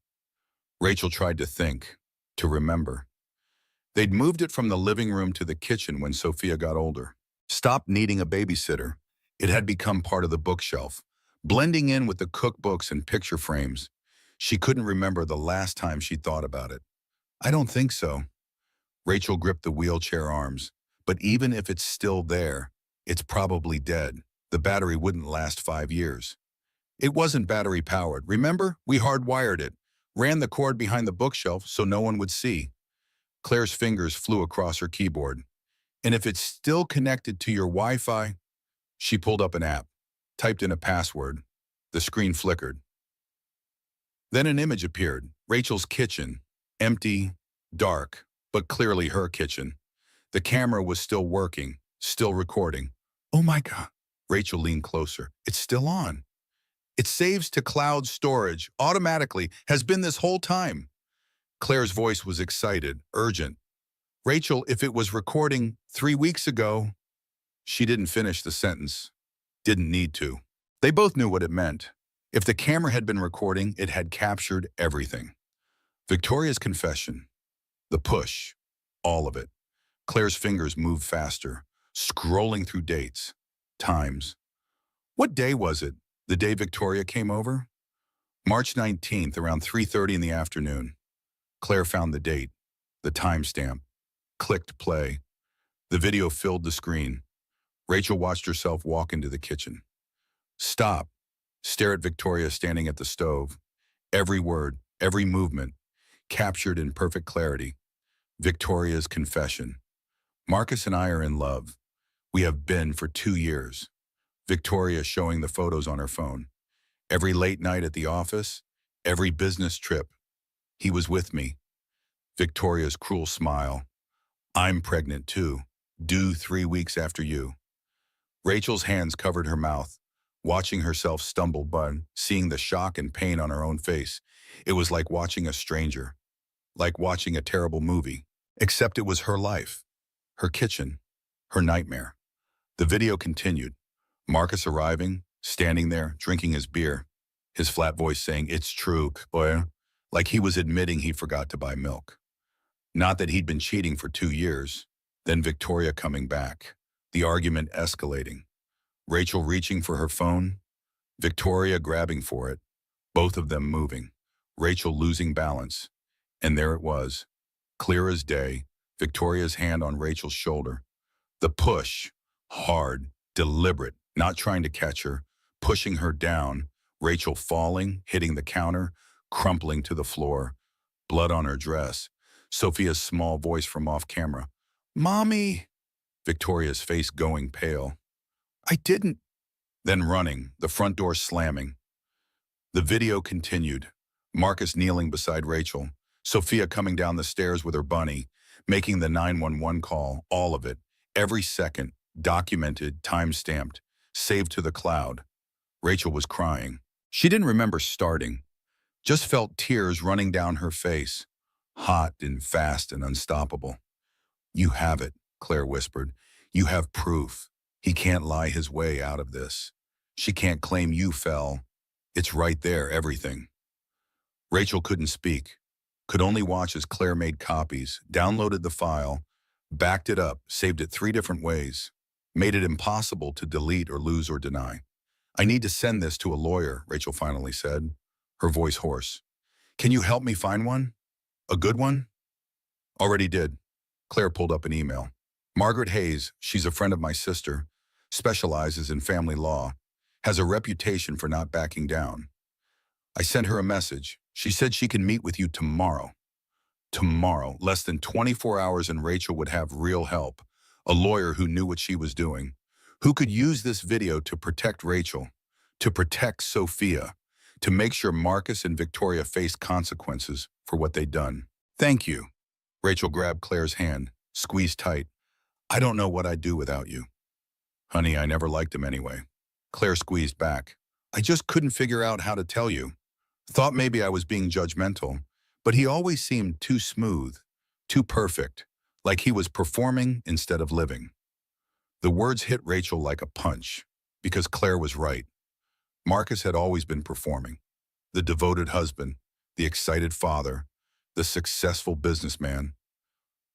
Rachel tried to think, to remember. They'd moved it from the living room to the kitchen when Sophia got older. Stopped needing a babysitter. It had become part of the bookshelf, blending in with the cookbooks and picture frames. She couldn't remember the last time she'd thought about it. I don't think so. Rachel gripped the wheelchair arms. But even if it's still there, it's probably dead. The battery wouldn't last 5 years. It wasn't battery powered. Remember? We hardwired it. Ran the cord behind the bookshelf so no one would see. Claire's fingers flew across her keyboard. And if it's still connected to your Wi-Fi? She pulled up an app, typed in a password. The screen flickered. Then an image appeared. Rachel's kitchen. Empty, dark, but clearly her kitchen. The camera was still working, still recording. Oh my God. Rachel leaned closer. It's still on. It saves to cloud storage automatically, has been this whole time. Claire's voice was excited, urgent. Rachel, if it was recording 3 weeks ago, she didn't finish the sentence. Didn't need to. They both knew what it meant. If the camera had been recording, it had captured everything. Victoria's confession, the push, all of it. Claire's fingers moved faster, scrolling through dates, times. What day was it? The day Victoria came over? March 19th, around 3:30 in the afternoon. Claire found the date, the timestamp, clicked play. The video filled the screen. Rachel watched herself walk into the kitchen. Stop. Stare at Victoria standing at the stove. Every word, every movement, captured in perfect clarity. Victoria's confession. Marcus and I are in love. We have been for 2 years. Victoria showing the photos on her phone. Every late night at the office, every business trip. He was with me. Victoria's cruel smile. I'm pregnant too. Due 3 weeks after you. Rachel's hands covered her mouth, watching herself stumble but seeing the shock and pain on her own face. It was like watching a stranger, like watching a terrible movie, except it was her life, her kitchen, her nightmare. The video continued. Marcus arriving, standing there, drinking his beer, his flat voice saying, "It's true, boy," like he was admitting he forgot to buy milk. Not that he'd been cheating for 2 years. Then Victoria coming back, the argument escalating. Rachel reaching for her phone, Victoria grabbing for it, both of them moving, Rachel losing balance. And there it was, clear as day, Victoria's hand on Rachel's shoulder. The push, hard, deliberate, not trying to catch her, pushing her down, Rachel falling, hitting the counter, crumpling to the floor, blood on her dress. Sophia's small voice from off camera. "Mommy!" Victoria's face going pale. "I didn't." Then running, the front door slamming. The video continued. Marcus kneeling beside Rachel. Sophia coming down the stairs with her bunny, making the 911 call, all of it. Every second, documented, time-stamped, saved to the cloud. Rachel was crying. She didn't remember starting, just felt tears running down her face, hot and fast and unstoppable. "You have it," Claire whispered. "You have proof. He can't lie his way out of this. She can't claim you fell. It's right there, everything." Rachel couldn't speak, could only watch as Claire made copies, downloaded the file, backed it up, saved it 3 different ways, made it impossible to delete or lose or deny. "I need to send this to a lawyer," Rachel finally said, her voice hoarse. "Can you help me find one? A good one?" "Already did." Claire pulled up an email. "Margaret Hayes, she's a friend of my sister, specializes in family law, has a reputation for not backing down. I sent her a message. She said she can meet with you tomorrow." Tomorrow, less than 24 hours, and Rachel would have real help, a lawyer who knew what she was doing, who could use this video to protect Rachel, to protect Sophia, to make sure Marcus and Victoria faced consequences for what they'd done. "Thank you." Rachel grabbed Claire's hand, squeezed tight. "I don't know what I'd do without you." "Honey, I never liked him anyway." Claire squeezed back. "I just couldn't figure out how to tell you. Thought maybe I was being judgmental, but he always seemed too smooth, too perfect, like he was performing instead of living." The words hit Rachel like a punch, because Claire was right. Marcus had always been performing. The devoted husband, the excited father, the successful businessman.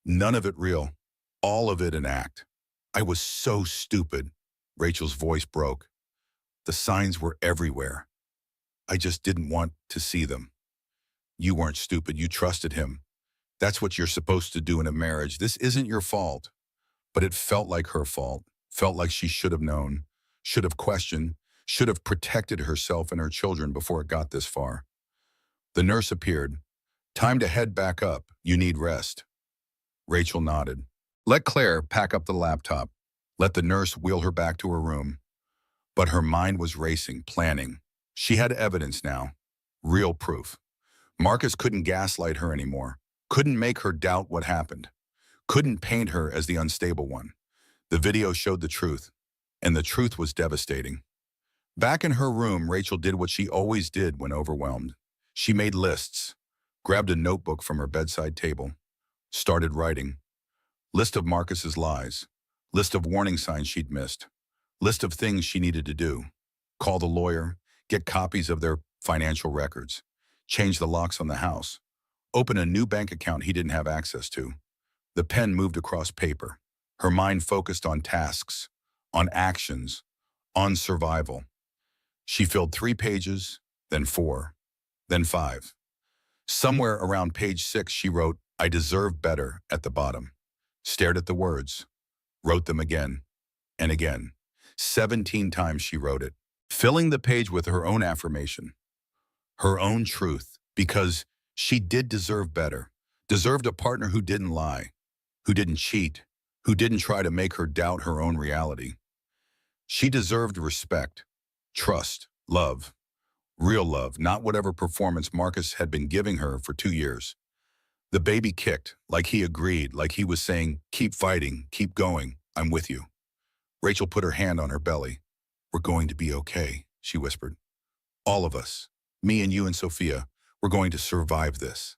None of it real, all of it an act. "I was so stupid." Rachel's voice broke. "The signs were everywhere. I just didn't want to see them." "You weren't stupid, you trusted him. That's what you're supposed to do in a marriage. This isn't your fault." But it felt like her fault, felt like she should have known, should have questioned, should have protected herself and her children before it got this far. The nurse appeared. "Time to head back up. You need rest." Rachel nodded. Let Claire pack up the laptop. Let the nurse wheel her back to her room. But her mind was racing, planning. She had evidence now, real proof. Marcus couldn't gaslight her anymore, couldn't make her doubt what happened, couldn't paint her as the unstable one. The video showed the truth, and the truth was devastating. Back in her room, Rachel did what she always did when overwhelmed. She made lists, grabbed a notebook from her bedside table, started writing. List of Marcus's lies, list of warning signs she'd missed, list of things she needed to do. Call the lawyer, get copies of their financial records, change the locks on the house, open a new bank account he didn't have access to. The pen moved across paper. Her mind focused on tasks, on actions, on survival. She filled 3 pages, then 4, then 5. Somewhere around page 6, she wrote, "I deserve better," at the bottom. Stared at the words, wrote them again and again. 17 times she wrote it, filling the page with her own affirmation, her own truth, because she did deserve better, deserved a partner who didn't lie, who didn't cheat, who didn't try to make her doubt her own reality. She deserved respect, trust, love, real love, not whatever performance Marcus had been giving her for 2 years. The baby kicked, like he agreed, like he was saying, "Keep fighting, keep going, I'm with you." Rachel put her hand on her belly. "We're going to be okay," she whispered. "All of us, me and you and Sophia, we're going to survive this."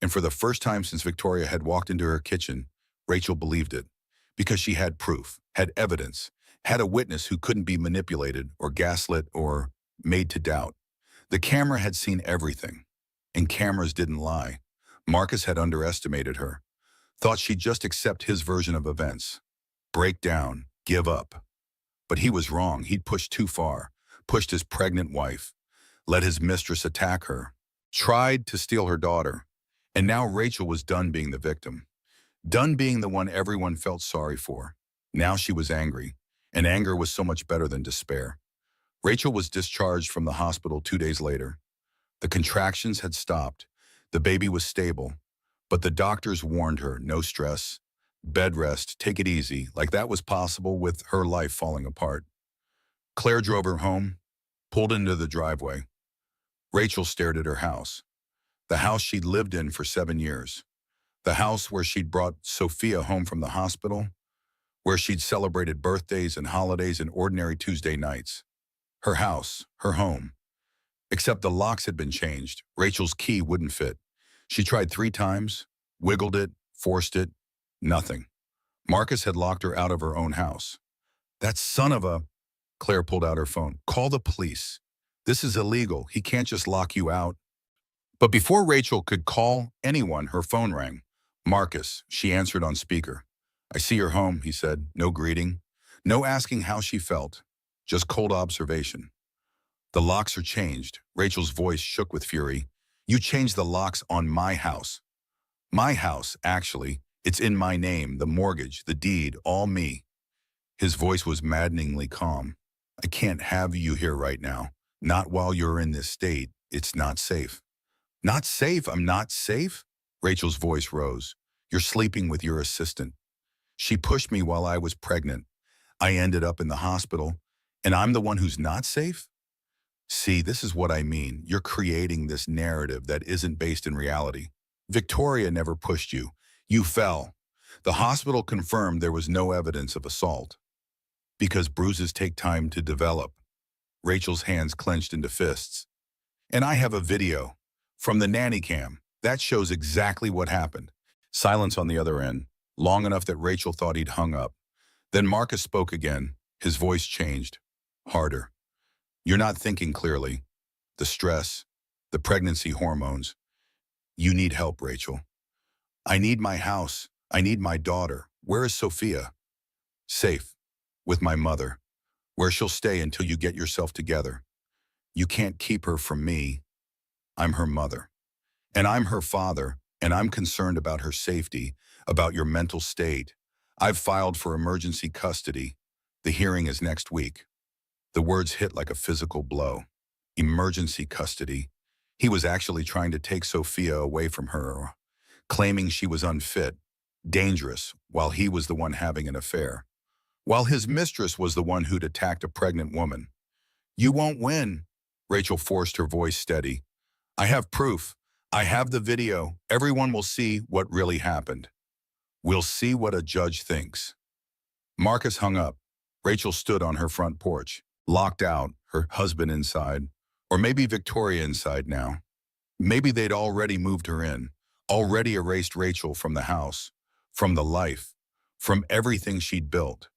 And for the first time since Victoria had walked into her kitchen, Rachel believed it, because she had proof, had evidence, had a witness who couldn't be manipulated or gaslit or made to doubt. The camera had seen everything, and cameras didn't lie. Marcus had underestimated her, thought she'd just accept his version of events, break down, give up. But he was wrong. He'd pushed too far, pushed his pregnant wife, let his mistress attack her, tried to steal her daughter. And now Rachel was done being the victim, done being the one everyone felt sorry for. Now she was angry, and anger was so much better than despair. Rachel was discharged from the hospital 2 days later. The contractions had stopped. The baby was stable, but the doctors warned her, no stress, bed rest, take it easy, like that was possible with her life falling apart. Claire drove her home, pulled into the driveway. Rachel stared at her house, the house she'd lived in for 7 years, the house where she'd brought Sophia home from the hospital, where she'd celebrated birthdays and holidays and ordinary Tuesday nights. Her house, her home. Except the locks had been changed. Rachel's key wouldn't fit. She tried 3 times, wiggled it, forced it, nothing. Marcus had locked her out of her own house. "That son of a..." Claire pulled out her phone. "Call the police. This is illegal. He can't just lock you out." But before Rachel could call anyone, her phone rang. Marcus, she answered on speaker. "I see you're home," he said. No greeting, no asking how she felt, just cold observation. "The locks are changed." Rachel's voice shook with fury. "You changed the locks on my house." "My house, actually. It's in my name, the mortgage, the deed, all me." His voice was maddeningly calm. "I can't have you here right now. Not while you're in this state. It's not safe." "Not safe? I'm not safe?" Rachel's voice rose. "You're sleeping with your assistant. She pushed me while I was pregnant. I ended up in the hospital, and I'm the one who's not safe?" "See, this is what I mean. You're creating this narrative that isn't based in reality. Victoria never pushed you. You fell. The hospital confirmed there was no evidence of assault. Because bruises take time to develop." Rachel's hands clenched into fists. "And I have a video from the nanny cam that shows exactly what happened." Silence on the other end, long enough that Rachel thought he'd hung up. Then Marcus spoke again. His voice changed, harder. "You're not thinking clearly. The stress, the pregnancy hormones. You need help, Rachel." "I need my house. I need my daughter. Where is Sophia?" "Safe. With my mother. Where she'll stay until you get yourself together. You can't keep her from me. I'm her mother. And I'm her father, and I'm concerned about her safety, about your mental state. I've filed for emergency custody. The hearing is next week." The words hit like a physical blow. Emergency custody. He was actually trying to take Sophia away from her, claiming she was unfit, dangerous, while he was the one having an affair. While his mistress was the one who'd attacked a pregnant woman. "You won't win." Rachel forced her voice steady. "I have proof. I have the video. Everyone will see what really happened. We'll see what a judge thinks. Marcus hung up. Rachel stood on her front porch, locked out, her husband inside. Or maybe Victoria inside now. Maybe they'd already moved her in, already erased Rachel from the house, from the life, from everything she'd built.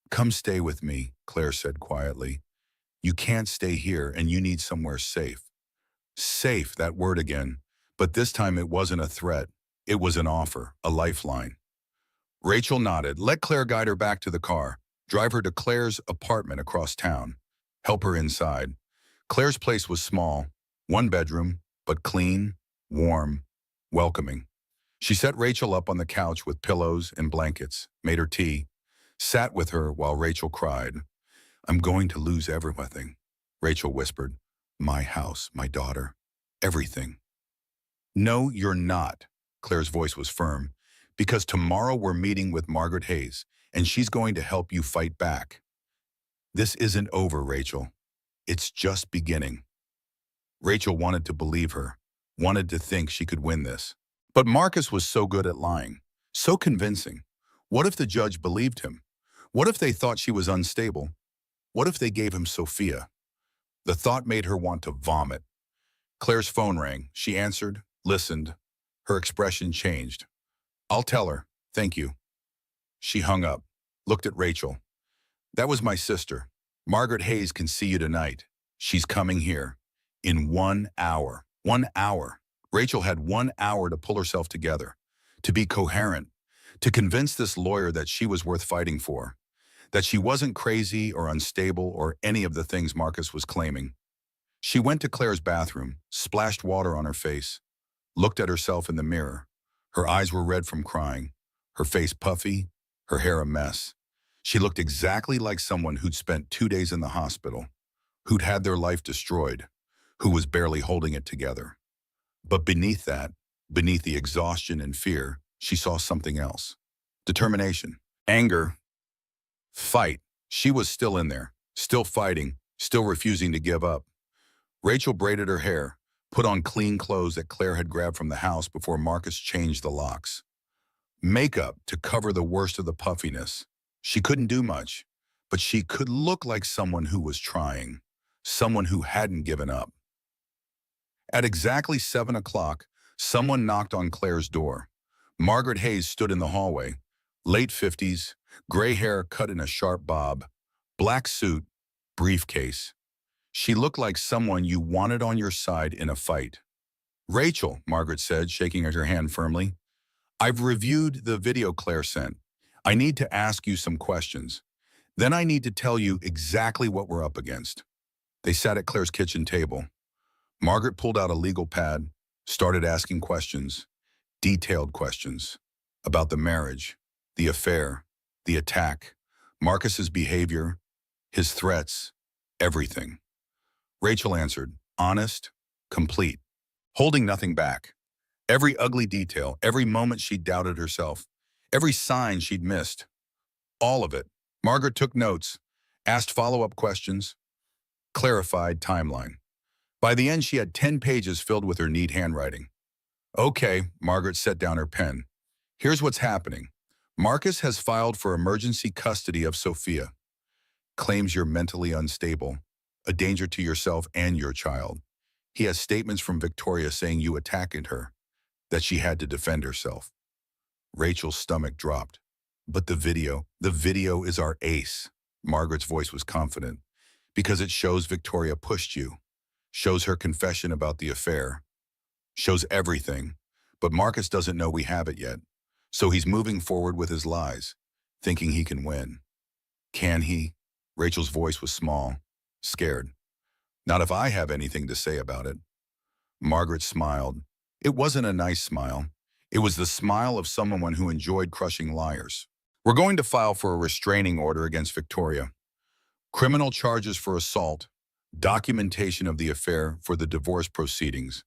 Come stay with me, Claire said quietly. You can't stay here and you need somewhere safe. Safe, that word again. But this time it wasn't a threat. It was an offer, a lifeline. Rachel nodded. Let Claire guide her back to the car. Drive her to Claire's apartment across town. Help her inside. Claire's place was small, one bedroom, but clean, warm, welcoming. She set Rachel up on the couch with pillows and blankets, made her tea, sat with her while Rachel cried. I'm going to lose everything, Rachel whispered. My house, my daughter, everything. No, you're not, Claire's voice was firm, because tomorrow we're meeting with Margaret Hayes, and she's going to help you fight back. This isn't over, Rachel. It's just beginning. Rachel wanted to believe her, wanted to think she could win this. But Marcus was so good at lying, so convincing. What if the judge believed him? What if they thought she was unstable? What if they gave him Sophia? The thought made her want to vomit. Claire's phone rang. She answered, listened. Her expression changed. I'll tell her. Thank you. She hung up, looked at Rachel. That was my sister. Margaret Hayes can see you tonight. She's coming here. In 1 hour. 1 hour. Rachel had 1 hour to pull herself together, to be coherent, to convince this lawyer that she was worth fighting for, that she wasn't crazy or unstable or any of the things Marcus was claiming. She went to Claire's bathroom, splashed water on her face, looked at herself in the mirror. Her eyes were red from crying, her face puffy, her hair a mess. She looked exactly like someone who'd spent 2 days in the hospital, who'd had their life destroyed, who was barely holding it together. But beneath that, beneath the exhaustion and fear, she saw something else. Determination, anger, fight. She was still in there, still fighting, still refusing to give up. Rachel braided her hair, put on clean clothes that Claire had grabbed from the house before Marcus changed the locks. Makeup to cover the worst of the puffiness. She couldn't do much, but she could look like someone who was trying, someone who hadn't given up. At exactly 7 o'clock, someone knocked on Claire's door. Margaret Hayes stood in the hallway, late 50s, gray hair cut in a sharp bob, black suit, briefcase. She looked like someone you wanted on your side in a fight. Rachel, Margaret said, shaking her hand firmly. I've reviewed the video Claire sent. I need to ask you some questions. Then I need to tell you exactly what we're up against. They sat at Claire's kitchen table. Margaret pulled out a legal pad, started asking questions, detailed questions, about the marriage, the affair, the attack, Marcus's behavior, his threats, everything. Rachel answered, honest, complete, holding nothing back. Every ugly detail, every moment she doubted herself, every sign she'd missed. All of it. Margaret took notes, asked follow-up questions, clarified timeline. By the end, she had 10 pages filled with her neat handwriting. Okay, Margaret set down her pen. Here's what's happening. Marcus has filed for emergency custody of Sophia. Claims you're mentally unstable, a danger to yourself and your child. He has statements from Victoria saying you attacked her, that she had to defend herself. Rachel's stomach dropped. But the video is our ace. Margaret's voice was confident, because it shows Victoria pushed you, shows her confession about the affair, shows everything. But Marcus doesn't know we have it yet, so he's moving forward with his lies, thinking he can win. Can he? Rachel's voice was small, scared. Not if I have anything to say about it. Margaret smiled. It wasn't a nice smile. It was the smile of someone who enjoyed crushing liars. We're going to file for a restraining order against Victoria. Criminal charges for assault, documentation of the affair for the divorce proceedings.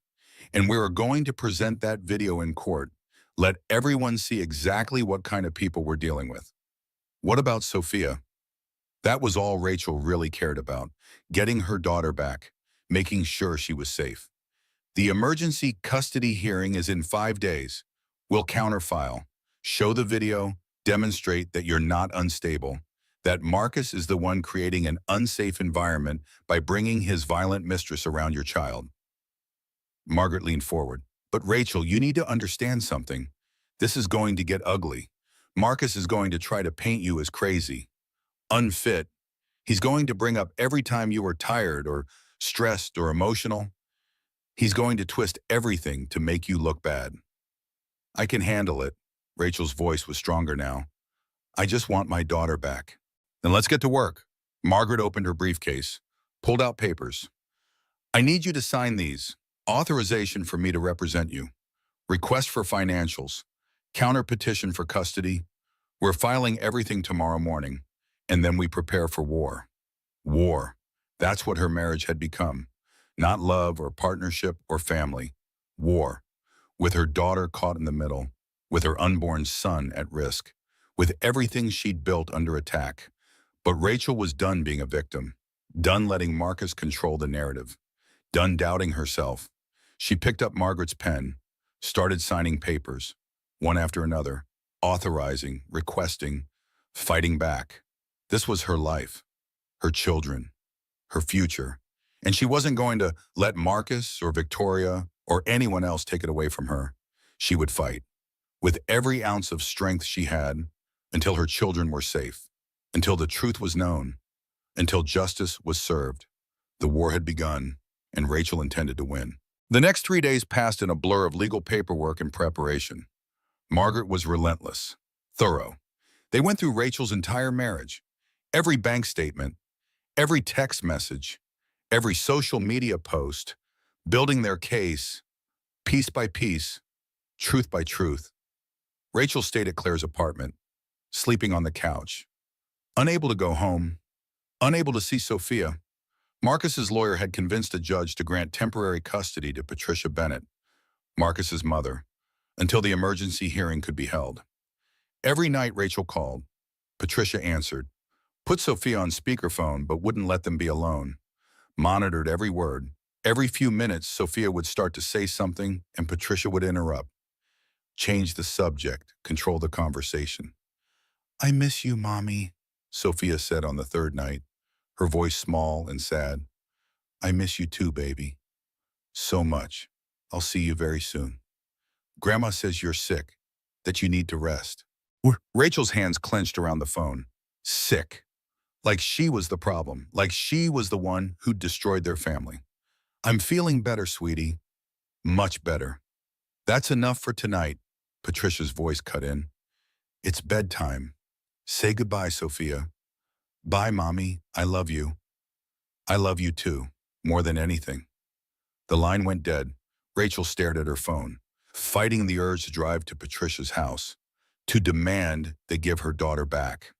And we are going to present that video in court. Let everyone see exactly what kind of people we're dealing with. What about Sophia? That was all Rachel really cared about, getting her daughter back, making sure she was safe. The emergency custody hearing is in 5 days. We'll counterfile, show the video, demonstrate that you're not unstable, that Marcus is the one creating an unsafe environment by bringing his violent mistress around your child. Margaret leaned forward. But Rachel, you need to understand something. This is going to get ugly. Marcus is going to try to paint you as crazy, unfit. He's going to bring up every time you are tired or stressed or emotional. He's going to twist everything to make you look bad. I can handle it. Rachel's voice was stronger now. I just want my daughter back. Then let's get to work. Margaret opened her briefcase, pulled out papers. I need you to sign these. Authorization for me to represent you. Request for financials. Counter petition for custody. We're filing everything tomorrow morning, and then we prepare for war. War. That's what her marriage had become. Not love or partnership or family. War. With her daughter caught in the middle, with her unborn son at risk, with everything she'd built under attack. But Rachel was done being a victim, done letting Marcus control the narrative, done doubting herself. She picked up Margaret's pen, started signing papers, one after another, authorizing, requesting, fighting back. This was her life, her children, her future, and she wasn't going to let Marcus or Victoria or anyone else take it away from her. She would fight, with every ounce of strength she had, until her children were safe, until the truth was known, until justice was served. The war had begun, and Rachel intended to win. The next 3 days passed in a blur of legal paperwork and preparation. Margaret was relentless, thorough. They went through Rachel's entire marriage, every bank statement, every text message, every social media post, building their case, piece by piece, truth by truth. Rachel stayed at Claire's apartment, sleeping on the couch, unable to go home, unable to see Sophia. Marcus's lawyer had convinced a judge to grant temporary custody to Patricia Bennett, Marcus's mother, until the emergency hearing could be held. Every night Rachel called. Patricia answered, put Sophia on speakerphone but wouldn't let them be alone, monitored every word. Every few minutes, Sophia would start to say something and Patricia would interrupt, change the subject, control the conversation. I miss you, Mommy, Sophia said on the third night, her voice small and sad. I miss you too, baby. So much. I'll see you very soon. Grandma says you're sick, that you need to rest. Rachel's hands clenched around the phone. Sick. Like she was the problem, like she was the one who'd destroyed their family. I'm feeling better, sweetie. Much better. That's enough for tonight, Patricia's voice cut in. It's bedtime. Say goodbye, Sophia. Bye, Mommy. I love you. I love you too, more than anything. The line went dead. Rachel stared at her phone, fighting the urge to drive to Patricia's house, to demand they give her daughter back.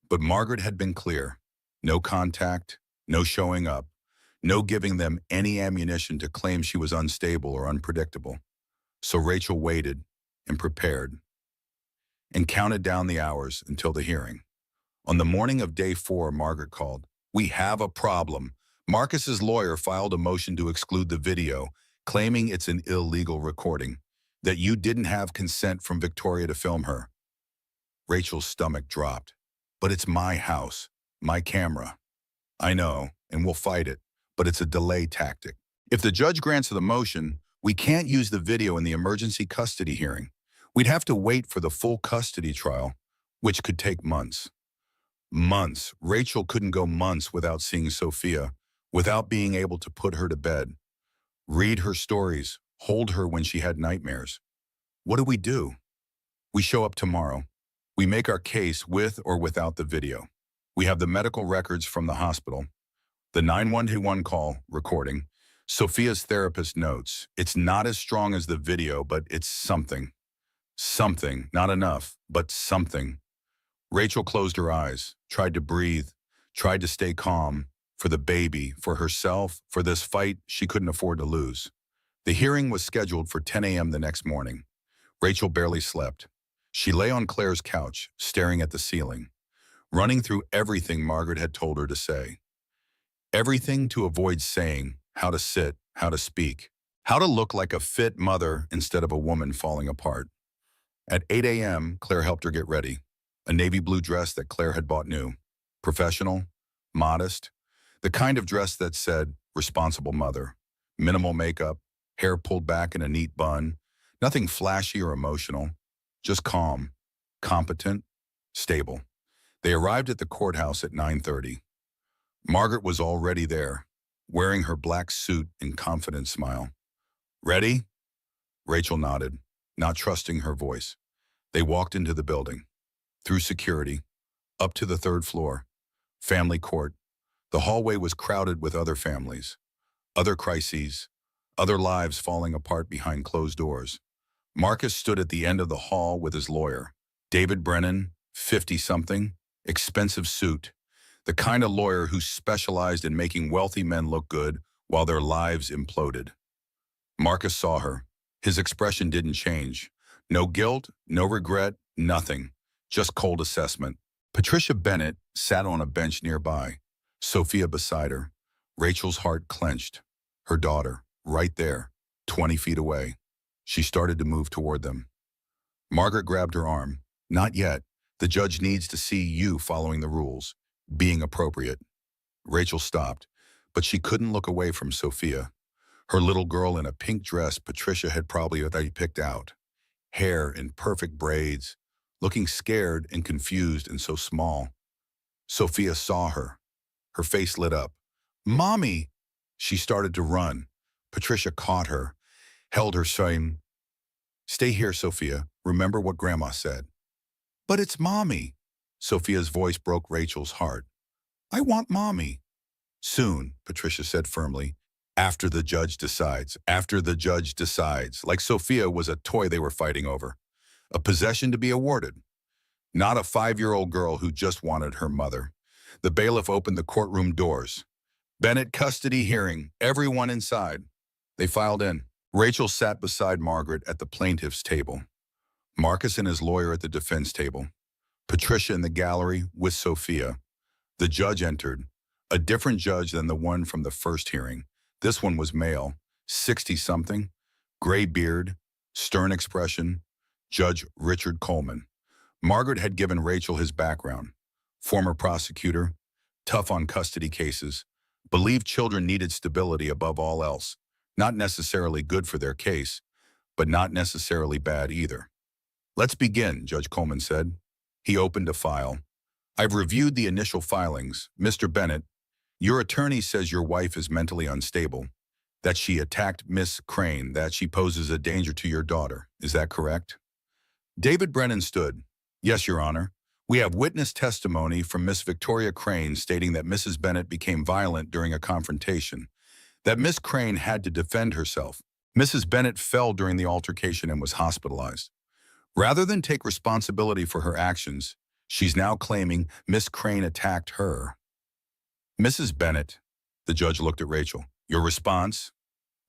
But Margaret had been clear. No contact, no showing up, no giving them any ammunition to claim she was unstable or unpredictable. So Rachel waited and prepared and counted down the hours until the hearing. On the morning of day 4, Margaret called. We have a problem. Marcus's lawyer filed a motion to exclude the video, claiming it's an illegal recording, that you didn't have consent from Victoria to film her. Rachel's stomach dropped. But it's my house, my camera. I know, and we'll fight it, but it's a delay tactic. If the judge grants the motion, we can't use the video in the emergency custody hearing. We'd have to wait for the full custody trial, which could take months. Months. Rachel couldn't go months without seeing Sophia, without being able to put her to bed, read her stories, hold her when she had nightmares. What do? We show up tomorrow. We make our case with or without the video. We have the medical records from the hospital, the 911 call recording, Sophia's therapist notes. It's not as strong as the video, but it's something. Something, not enough, but something. Rachel closed her eyes, tried to breathe, tried to stay calm, for the baby, for herself, for this fight she couldn't afford to lose. The hearing was scheduled for 10 a.m. the next morning. Rachel barely slept. She lay on Claire's couch, staring at the ceiling, running through everything Margaret had told her to say. Everything to avoid saying, how to sit, how to speak. How to look like a fit mother instead of a woman falling apart. At 8 a.m., Claire helped her get ready. A navy blue dress that Claire had bought new. Professional, modest, the kind of dress that said, responsible mother. Minimal makeup, hair pulled back in a neat bun. Nothing flashy or emotional. Just calm, competent, stable. They arrived at the courthouse at 9:30. Margaret was already there, wearing her black suit and confident smile. Ready? Rachel nodded, not trusting her voice. They walked into the building, through security, up to the third floor, family court. The hallway was crowded with other families, other crises, other lives falling apart behind closed doors. Marcus stood at the end of the hall with his lawyer, David Brennan, 50-something, expensive suit, the kind of lawyer who specialized in making wealthy men look good while their lives imploded. Marcus saw her. His expression didn't change. No guilt, no regret, nothing. Just cold assessment. Patricia Bennett sat on a bench nearby, Sophia beside her. Rachel's heart clenched. Her daughter, right there, 20 feet away. She started to move toward them. Margaret grabbed her arm. Not yet. The judge needs to see you following the rules, being appropriate. Rachel stopped, but she couldn't look away from Sophia. Her little girl in a pink dress Patricia had probably already picked out. Hair in perfect braids, looking scared and confused and so small. Sophia saw her. Her face lit up. Mommy! She started to run. Patricia caught her, held her saying, Stay here, Sophia. Remember what Grandma said. But it's Mommy. Sophia's voice broke Rachel's heart. I want Mommy. Soon, Patricia said firmly. After the judge decides. After the judge decides. Like Sophia was a toy they were fighting over. A possession to be awarded. Not a 5-year-old girl who just wanted her mother. The bailiff opened the courtroom doors. Bennett custody hearing. Everyone inside. They filed in. Rachel sat beside Margaret at the plaintiff's table. Marcus and his lawyer at the defense table. Patricia in the gallery with Sophia. The judge entered. A different judge than the one from the first hearing. This one was male, 60-something, gray beard, stern expression, Judge Richard Coleman. Margaret had given Rachel his background. Former prosecutor, tough on custody cases, believed children needed stability above all else. Not necessarily good for their case, but not necessarily bad either. Let's begin, Judge Coleman said. He opened a file. I've reviewed the initial filings. Mr. Bennett, your attorney says your wife is mentally unstable, that she attacked Miss Crane, that she poses a danger to your daughter. Is that correct? David Brennan stood. Yes, Your Honor. We have witness testimony from Miss Victoria Crane stating that Mrs. Bennett became violent during a confrontation, that Miss Crane had to defend herself. Mrs. Bennett fell during the altercation and was hospitalized. Rather than take responsibility for her actions, she's now claiming Miss Crane attacked her. Mrs. Bennett, the judge looked at Rachel. Your response?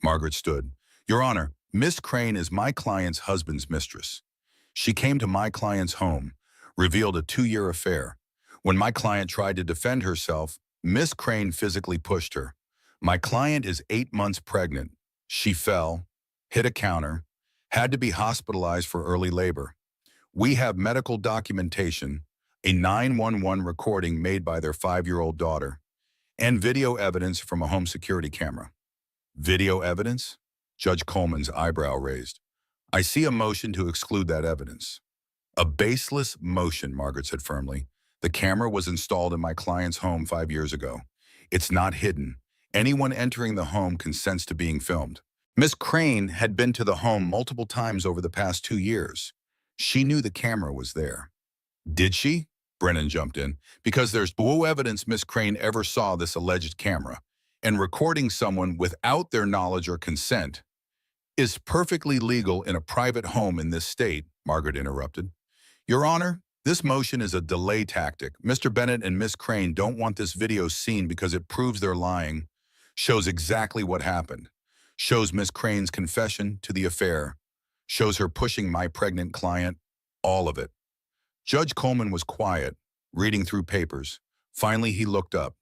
Margaret stood. Your Honor, Miss Crane is my client's husband's mistress. She came to my client's home, revealed a 2-year affair. When my client tried to defend herself, Miss Crane physically pushed her. My client is 8 months pregnant. She fell, hit a counter, had to be hospitalized for early labor. We have medical documentation, a 911 recording made by their 5-year-old daughter, and video evidence from a home security camera. Video evidence? Judge Coleman's eyebrow raised. I see a motion to exclude that evidence. A baseless motion, Margaret said firmly. The camera was installed in my client's home 5 years ago. It's not hidden. Anyone entering the home consents to being filmed. Miss Crane had been to the home multiple times over the past 2 years. She knew the camera was there. Did she? Brennan jumped in. Because there's no evidence Miss Crane ever saw this alleged camera, and recording someone without their knowledge or consent is perfectly legal in a private home in this state, Margaret interrupted. Your Honor, this motion is a delay tactic. Mr. Bennett and Miss Crane don't want this video seen because it proves they're lying, shows exactly what happened, shows Miss Crane's confession to the affair, shows her pushing my pregnant client, all of it. Judge Coleman was quiet, reading through papers. Finally, he looked up.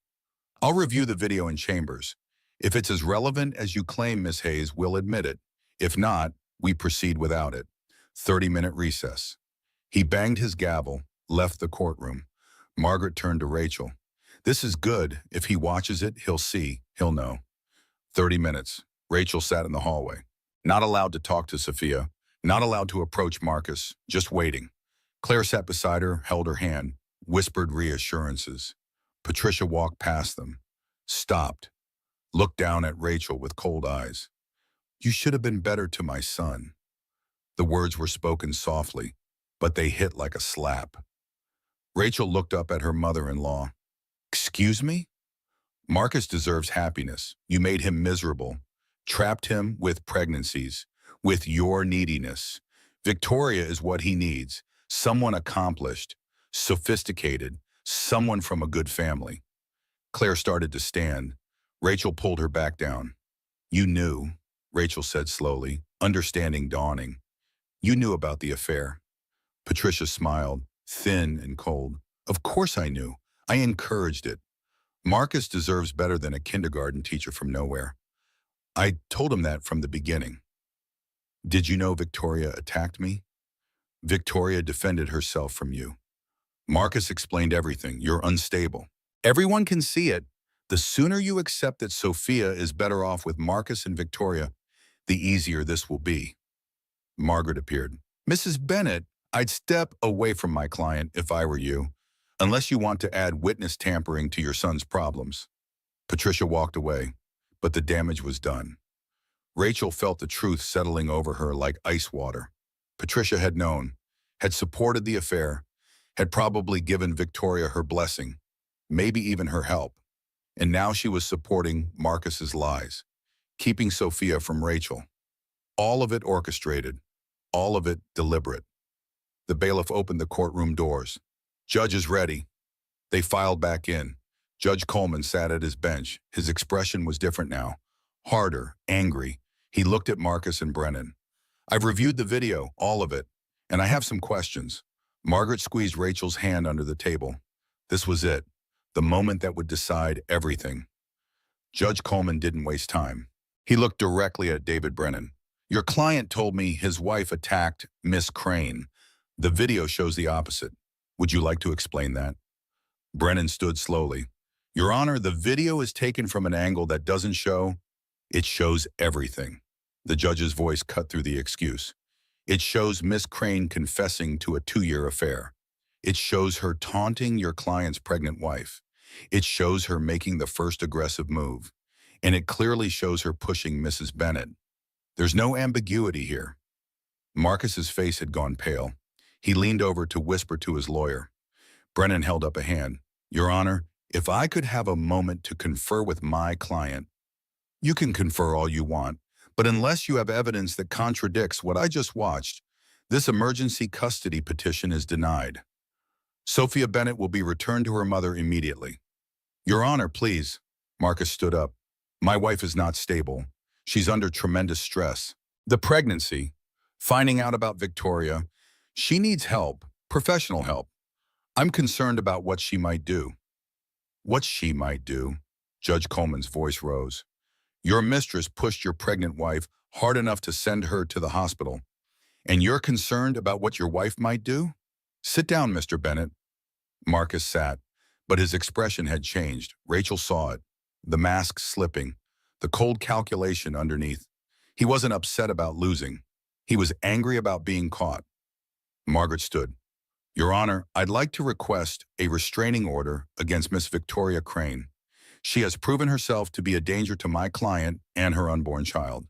I'll review the video in chambers. If it's as relevant as you claim, Miss Hayes, we'll admit it. If not, we proceed without it. 30-minute recess. He banged his gavel, left the courtroom. Margaret turned to Rachel. This is good. If he watches it, he'll see, he'll know. 30 minutes. Rachel sat in the hallway. Not allowed to talk to Sophia, not allowed to approach Marcus, just waiting. Claire sat beside her, held her hand, whispered reassurances. Patricia walked past them, stopped, looked down at Rachel with cold eyes. You should have been better to my son. The words were spoken softly, but they hit like a slap. Rachel looked up at her mother-in-law. Excuse me? Marcus deserves happiness. You made him miserable, trapped him with pregnancies, with your neediness. Victoria is what he needs, someone accomplished, sophisticated, someone from a good family. Claire started to stand. Rachel pulled her back down. You knew, Rachel said slowly, understanding dawning. You knew about the affair. Patricia smiled, thin and cold. Of course I knew. I encouraged it. Marcus deserves better than a kindergarten teacher from nowhere. I told him that from the beginning. Did you know Victoria attacked me? Victoria defended herself from you. Marcus explained everything. You're unstable. Everyone can see it. The sooner you accept that Sophia is better off with Marcus and Victoria, the easier this will be. Margaret appeared. Mrs. Bennet, I'd step away from my client if I were you, unless you want to add witness tampering to your son's problems. Patricia walked away, but the damage was done. Rachel felt the truth settling over her like ice water. Patricia had known, had supported the affair, had probably given Victoria her blessing, maybe even her help. And now she was supporting Marcus's lies, keeping Sophia from Rachel. All of it orchestrated, all of it deliberate. The bailiff opened the courtroom doors. Judge is ready. They filed back in. Judge Coleman sat at his bench. His expression was different now. Harder, angry. He looked at Marcus and Brennan. I've reviewed the video, all of it, and I have some questions. Margaret squeezed Rachel's hand under the table. This was it, the moment that would decide everything. Judge Coleman didn't waste time. He looked directly at David Brennan. Your client told me his wife attacked Miss Crane. The video shows the opposite. Would you like to explain that? Brennan stood slowly. Your Honor, the video is taken from an angle that doesn't show. It shows everything. The judge's voice cut through the excuse. It shows Miss Crane confessing to a 2-year affair. It shows her taunting your client's pregnant wife. It shows her making the first aggressive move. And it clearly shows her pushing Mrs. Bennet. There's no ambiguity here. Marcus's face had gone pale. He leaned over to whisper to his lawyer. Brennan held up a hand. Your Honor, if I could have a moment to confer with my client. You can confer all you want, but unless you have evidence that contradicts what I just watched, this emergency custody petition is denied. Sophia Bennet will be returned to her mother immediately. Your Honor, please. Marcus stood up. My wife is not stable. She's under tremendous stress. The pregnancy, finding out about Victoria, she needs help, professional help. I'm concerned about what she might do. What she might do? Judge Coleman's voice rose. Your mistress pushed your pregnant wife hard enough to send her to the hospital. And you're concerned about what your wife might do? Sit down, Mr. Bennet. Marcus sat, but his expression had changed. Rachel saw it. The mask slipping, the cold calculation underneath. He wasn't upset about losing. He was angry about being caught. Margaret stood. Your Honor, I'd like to request a restraining order against Miss Victoria Crane. She has proven herself to be a danger to my client and her unborn child.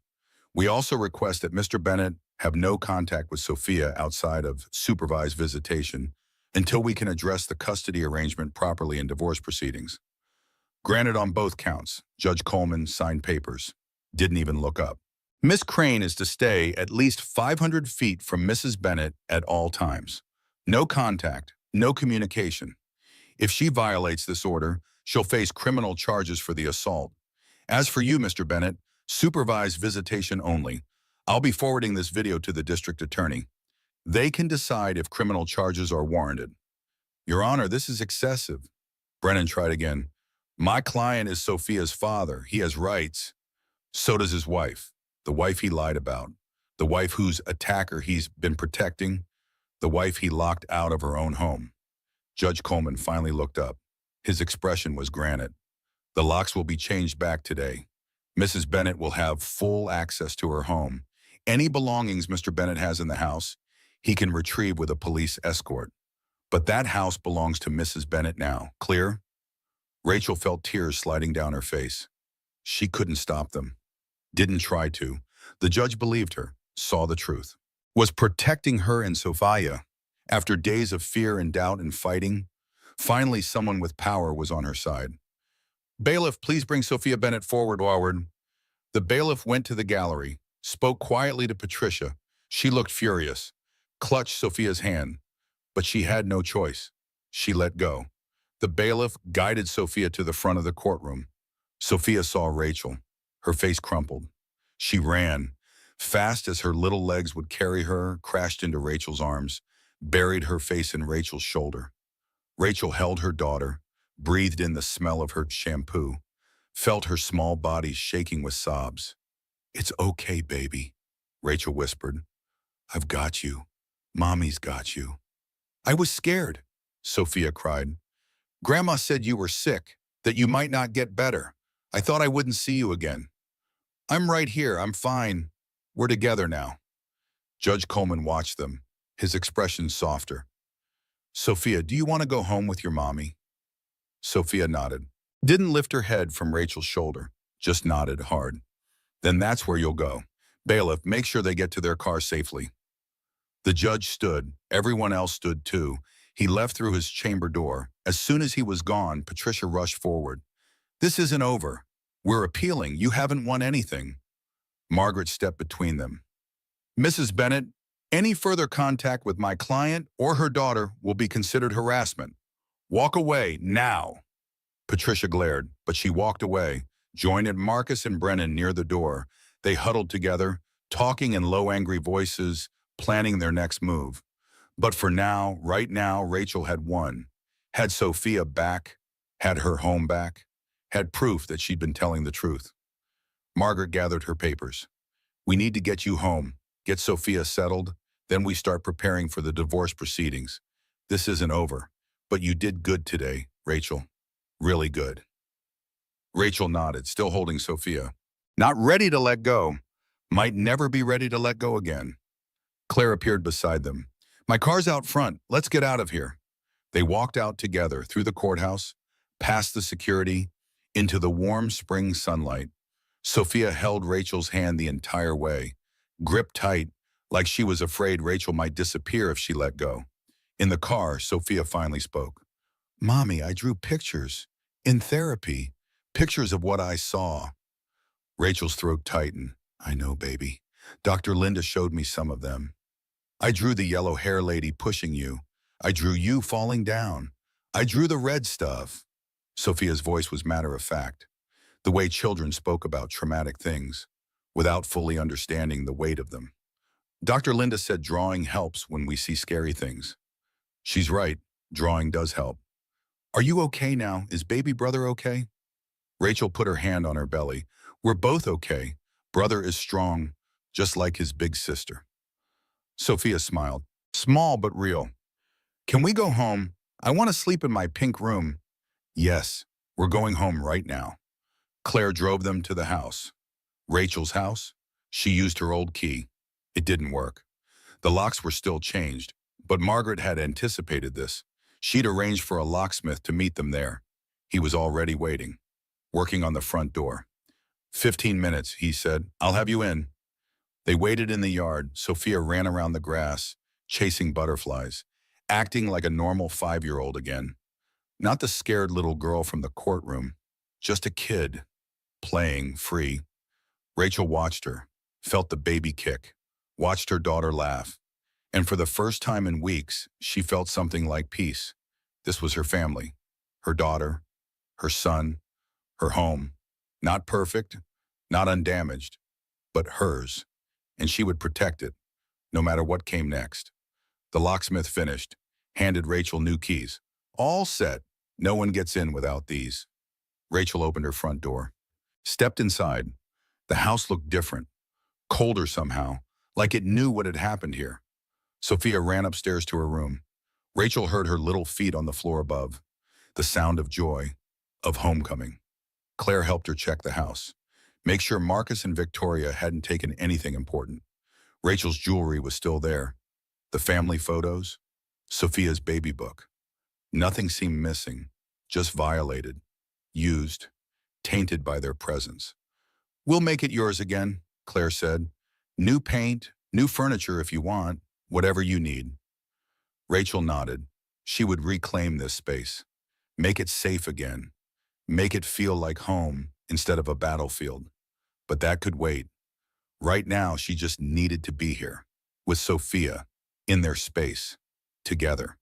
We also request that Mr. Bennet have no contact with Sophia outside of supervised visitation until we can address the custody arrangement properly in divorce proceedings. Granted on both counts. Judge Coleman signed papers. Didn't even look up. Miss Crane is to stay at least 500 feet from Mrs. Bennet at all times. No contact, no communication. If she violates this order, she'll face criminal charges for the assault. As for you, Mr. Bennet, supervised visitation only. I'll be forwarding this video to the district attorney. They can decide if criminal charges are warranted. Your Honor, this is excessive. Brennan tried again. My client is Sophia's father. He has rights. So does his wife. The wife he lied about. The wife whose attacker he's been protecting. The wife he locked out of her own home. Judge Coleman finally looked up. His expression was granite. The locks will be changed back today. Mrs. Bennett will have full access to her home. Any belongings Mr. Bennett has in the house, he can retrieve with a police escort. But that house belongs to Mrs. Bennett now. Clear? Rachel felt tears sliding down her face. She couldn't stop them. Didn't try to. The judge believed her, saw the truth. Was protecting her and Sophia. After days of fear and doubt and fighting, finally someone with power was on her side. Bailiff, please bring Sophia Bennett forward. The bailiff went to the gallery, spoke quietly to Patricia. She looked furious, clutched Sophia's hand, but she had no choice. She let go. The bailiff guided Sophia to the front of the courtroom. Sophia saw Rachel. Her face crumpled. She ran, fast as her little legs would carry her, crashed into Rachel's arms, buried her face in Rachel's shoulder. Rachel held her daughter, breathed in the smell of her shampoo, felt her small body shaking with sobs. "It's okay, baby," Rachel whispered. "I've got you. Mommy's got you." "I was scared," Sophia cried. "Grandma said you were sick, that you might not get better. I thought I wouldn't see you again." "I'm right here. I'm fine. We're together now." Judge Coleman watched them, his expression softer. "Sophia, do you want to go home with your mommy?" Sophia nodded. Didn't lift her head from Rachel's shoulder, just nodded hard. "Then that's where you'll go. Bailiff, make sure they get to their car safely." The judge stood. Everyone else stood too. He left through his chamber door. As soon as he was gone, Patricia rushed forward. "This isn't over. We're appealing. You haven't won anything." Margaret stepped between them. "Mrs. Bennett, any further contact with my client or her daughter will be considered harassment. Walk away, now." Patricia glared, but she walked away, joined Marcus and Brennan near the door. They huddled together, talking in low, angry voices, planning their next move. But for now, right now, Rachel had won. Had Sophia back, had her home back, had proof that she'd been telling the truth. Margaret gathered her papers. "We need to get you home, get Sophia settled, then we start preparing for the divorce proceedings. This isn't over, but you did good today, Rachel. Really good." Rachel nodded, still holding Sophia. Not ready to let go. Might never be ready to let go again. Claire appeared beside them. "My car's out front. Let's get out of here." They walked out together through the courthouse, past the security, into the warm spring sunlight. Sophia held Rachel's hand the entire way, gripped tight, like she was afraid Rachel might disappear if she let go. In the car, Sophia finally spoke. "Mommy, I drew pictures. In therapy. Pictures of what I saw." Rachel's throat tightened. "I know, baby. Dr. Linda showed me some of them. I drew the yellow hair lady pushing you. I drew you falling down. I drew the red stuff." Sophia's voice was matter of fact, the way children spoke about traumatic things, without fully understanding the weight of them. "Dr. Linda said drawing helps when we see scary things." "She's right. Drawing does help." "Are you okay now? Is baby brother okay?" Rachel put her hand on her belly. "We're both okay. Brother is strong, just like his big sister." Sophia smiled. Small but real. "Can we go home? I want to sleep in my pink room." "Yes, we're going home right now." Claire drove them to the house. Rachel's house? She used her old key. It didn't work. The locks were still changed, but Margaret had anticipated this. She'd arranged for a locksmith to meet them there. He was already waiting, working on the front door. 15 minutes, he said. "I'll have you in." They waited in the yard. Sophia ran around the grass, chasing butterflies, acting like a normal 5-year-old again. Not the scared little girl from the courtroom, just a kid, playing free. Rachel watched her, felt the baby kick, watched her daughter laugh. And for the first time in weeks, she felt something like peace. This was her family, her daughter, her son, her home. Not perfect, not undamaged, but hers. And she would protect it, no matter what came next. The locksmith finished, handed Rachel new keys. "All set. No one gets in without these." Rachel opened her front door, stepped inside. The house looked different, colder somehow, like it knew what had happened here. Sophia ran upstairs to her room. Rachel heard her little feet on the floor above, the sound of joy, of homecoming. Claire helped her check the house, make sure Marcus and Victoria hadn't taken anything important. Rachel's jewelry was still there, the family photos, Sophia's baby book. Nothing seemed missing, just violated, used, tainted by their presence. "We'll make it yours again," Claire said. "New paint, new furniture if you want, whatever you need." Rachel nodded. She would reclaim this space, make it safe again, make it feel like home instead of a battlefield. But that could wait. Right now, she just needed to be here, with Sophia, in their space, together.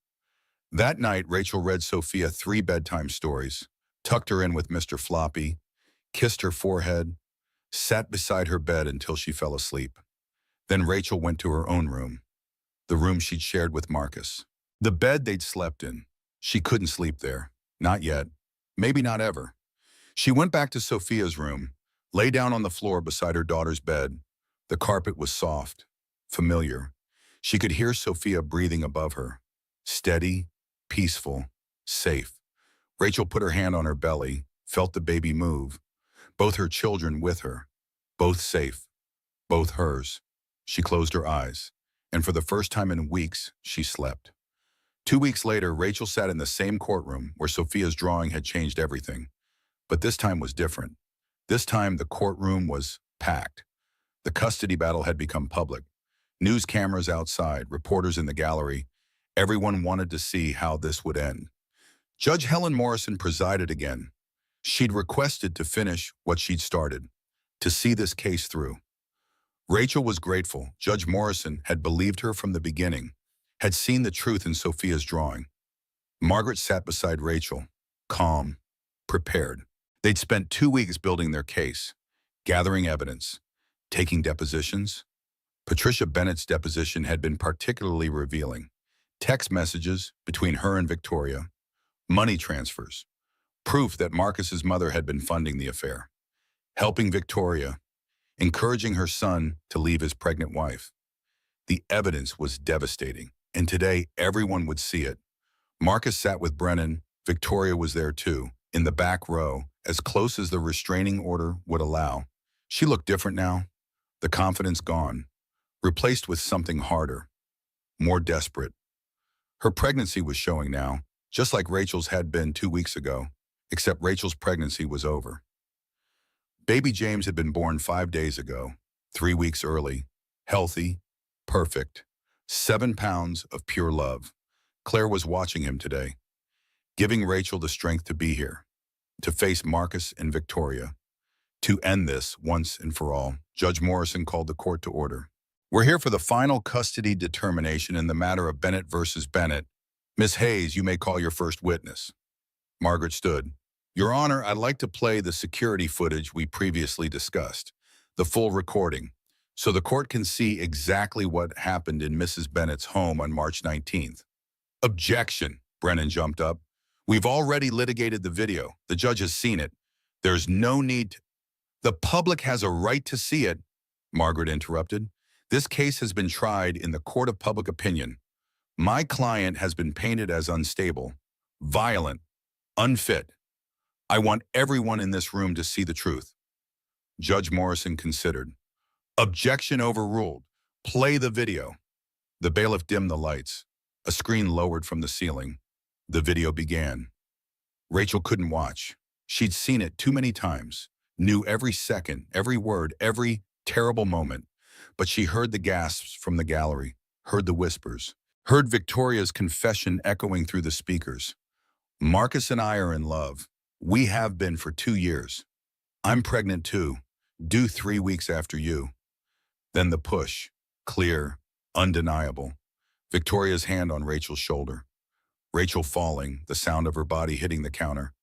That night, Rachel read Sophia 3 bedtime stories, tucked her in with Mr. Floppy, kissed her forehead, sat beside her bed until she fell asleep. Then Rachel went to her own room, the room she'd shared with Marcus. The bed they'd slept in. She couldn't sleep there. Not yet. Maybe not ever. She went back to Sophia's room, lay down on the floor beside her daughter's bed. The carpet was soft, familiar. She could hear Sophia breathing above her. Steady, peaceful, safe. Rachel put her hand on her belly, felt the baby move. Both her children with her. Both safe. Both hers. She closed her eyes, and for the first time in weeks, she slept. 2 weeks later, Rachel sat in the same courtroom where Sophia's drawing had changed everything. But this time was different. This time, the courtroom was packed. The custody battle had become public. News cameras outside, reporters in the gallery. Everyone wanted to see how this would end. Judge Helen Morrison presided again. She'd requested to finish what she'd started, to see this case through. Rachel was grateful. Judge Morrison had believed her from the beginning, had seen the truth in Sophia's drawing. Margaret sat beside Rachel, calm, prepared. They'd spent 2 weeks building their case, gathering evidence, taking depositions. Patricia Bennett's deposition had been particularly revealing. Text messages between her and Victoria, money transfers, proof that Marcus's mother had been funding the affair, helping Victoria, encouraging her son to leave his pregnant wife. The evidence was devastating, and today everyone would see it. Marcus sat with Brennan. Victoria was there too, in the back row, as close as the restraining order would allow. She looked different now, the confidence gone, replaced with something harder, more desperate. Her pregnancy was showing now, just like Rachel's had been 2 weeks ago, except Rachel's pregnancy was over. Baby James had been born 5 days ago, 3 weeks early, healthy, perfect, 7 pounds of pure love. Claire was watching him today, giving Rachel the strength to be here, to face Marcus and Victoria, to end this once and for all. Judge Morrison called the court to order. "We're here for the final custody determination in the matter of Bennett versus Bennett. Miss Hayes, you may call your first witness." Margaret stood. "Your Honor, I'd like to play the security footage we previously discussed, the full recording, so the court can see exactly what happened in Mrs. Bennett's home on March 19th. "Objection," Brennan jumped up. "We've already litigated the video. The judge has seen it. There's no need to—" "The public has a right to see it," Margaret interrupted. "This case has been tried in the court of public opinion. My client has been painted as unstable, violent, unfit. I want everyone in this room to see the truth." Judge Morrison considered. "Objection overruled. Play the video." The bailiff dimmed the lights. A screen lowered from the ceiling. The video began. Rachel couldn't watch. She'd seen it too many times, knew every second, every word, every terrible moment. But she heard the gasps from the gallery, heard the whispers, heard Victoria's confession echoing through the speakers. "Marcus and I are in love. We have been for 2 years. I'm pregnant too, due 3 weeks after you." Then the push, clear, undeniable. Victoria's hand on Rachel's shoulder. Rachel falling, the sound of her body hitting the counter.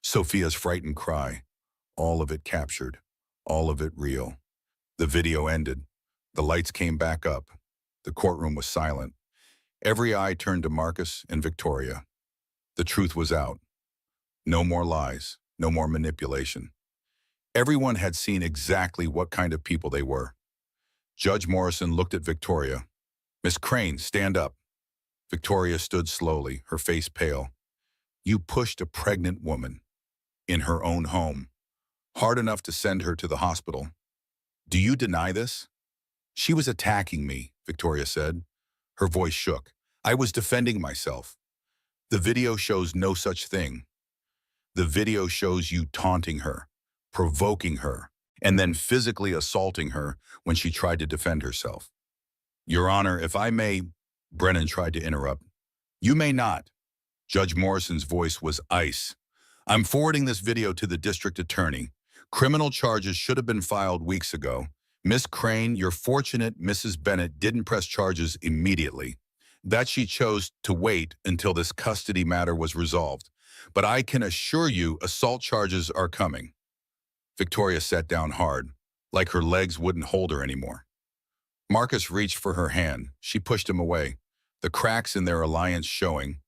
Sophia's frightened cry. All of it captured, all of it real. The video ended. The lights came back up. The courtroom was silent. Every eye turned to Marcus and Victoria. The truth was out. No more lies. no more manipulation. Everyone had seen exactly what kind of people they were. Judge Morrison looked at Victoria. "Miss Crane, stand up." Victoria stood slowly, her face pale. "You pushed a pregnant woman in her own home, hard enough to send her to the hospital. Do you deny this?" "She was attacking me," Victoria said. Her voice shook. "I was defending myself. The video shows no such thing. The video shows you taunting her, provoking her, and then physically assaulting her when she tried to defend herself." "Your Honor, if I may," Brennan tried to interrupt. "You may not." Judge Morrison's voice was ice. "I'm forwarding this video to the district attorney. Criminal charges should have been filed weeks ago. Miss Crane, you're fortunate Mrs. Bennett didn't press charges immediately, that she chose to wait until this custody matter was resolved. But I can assure you assault charges are coming." Victoria sat down hard, like her legs wouldn't hold her anymore. Marcus reached for her hand. She pushed him away, the cracks in their alliance showing.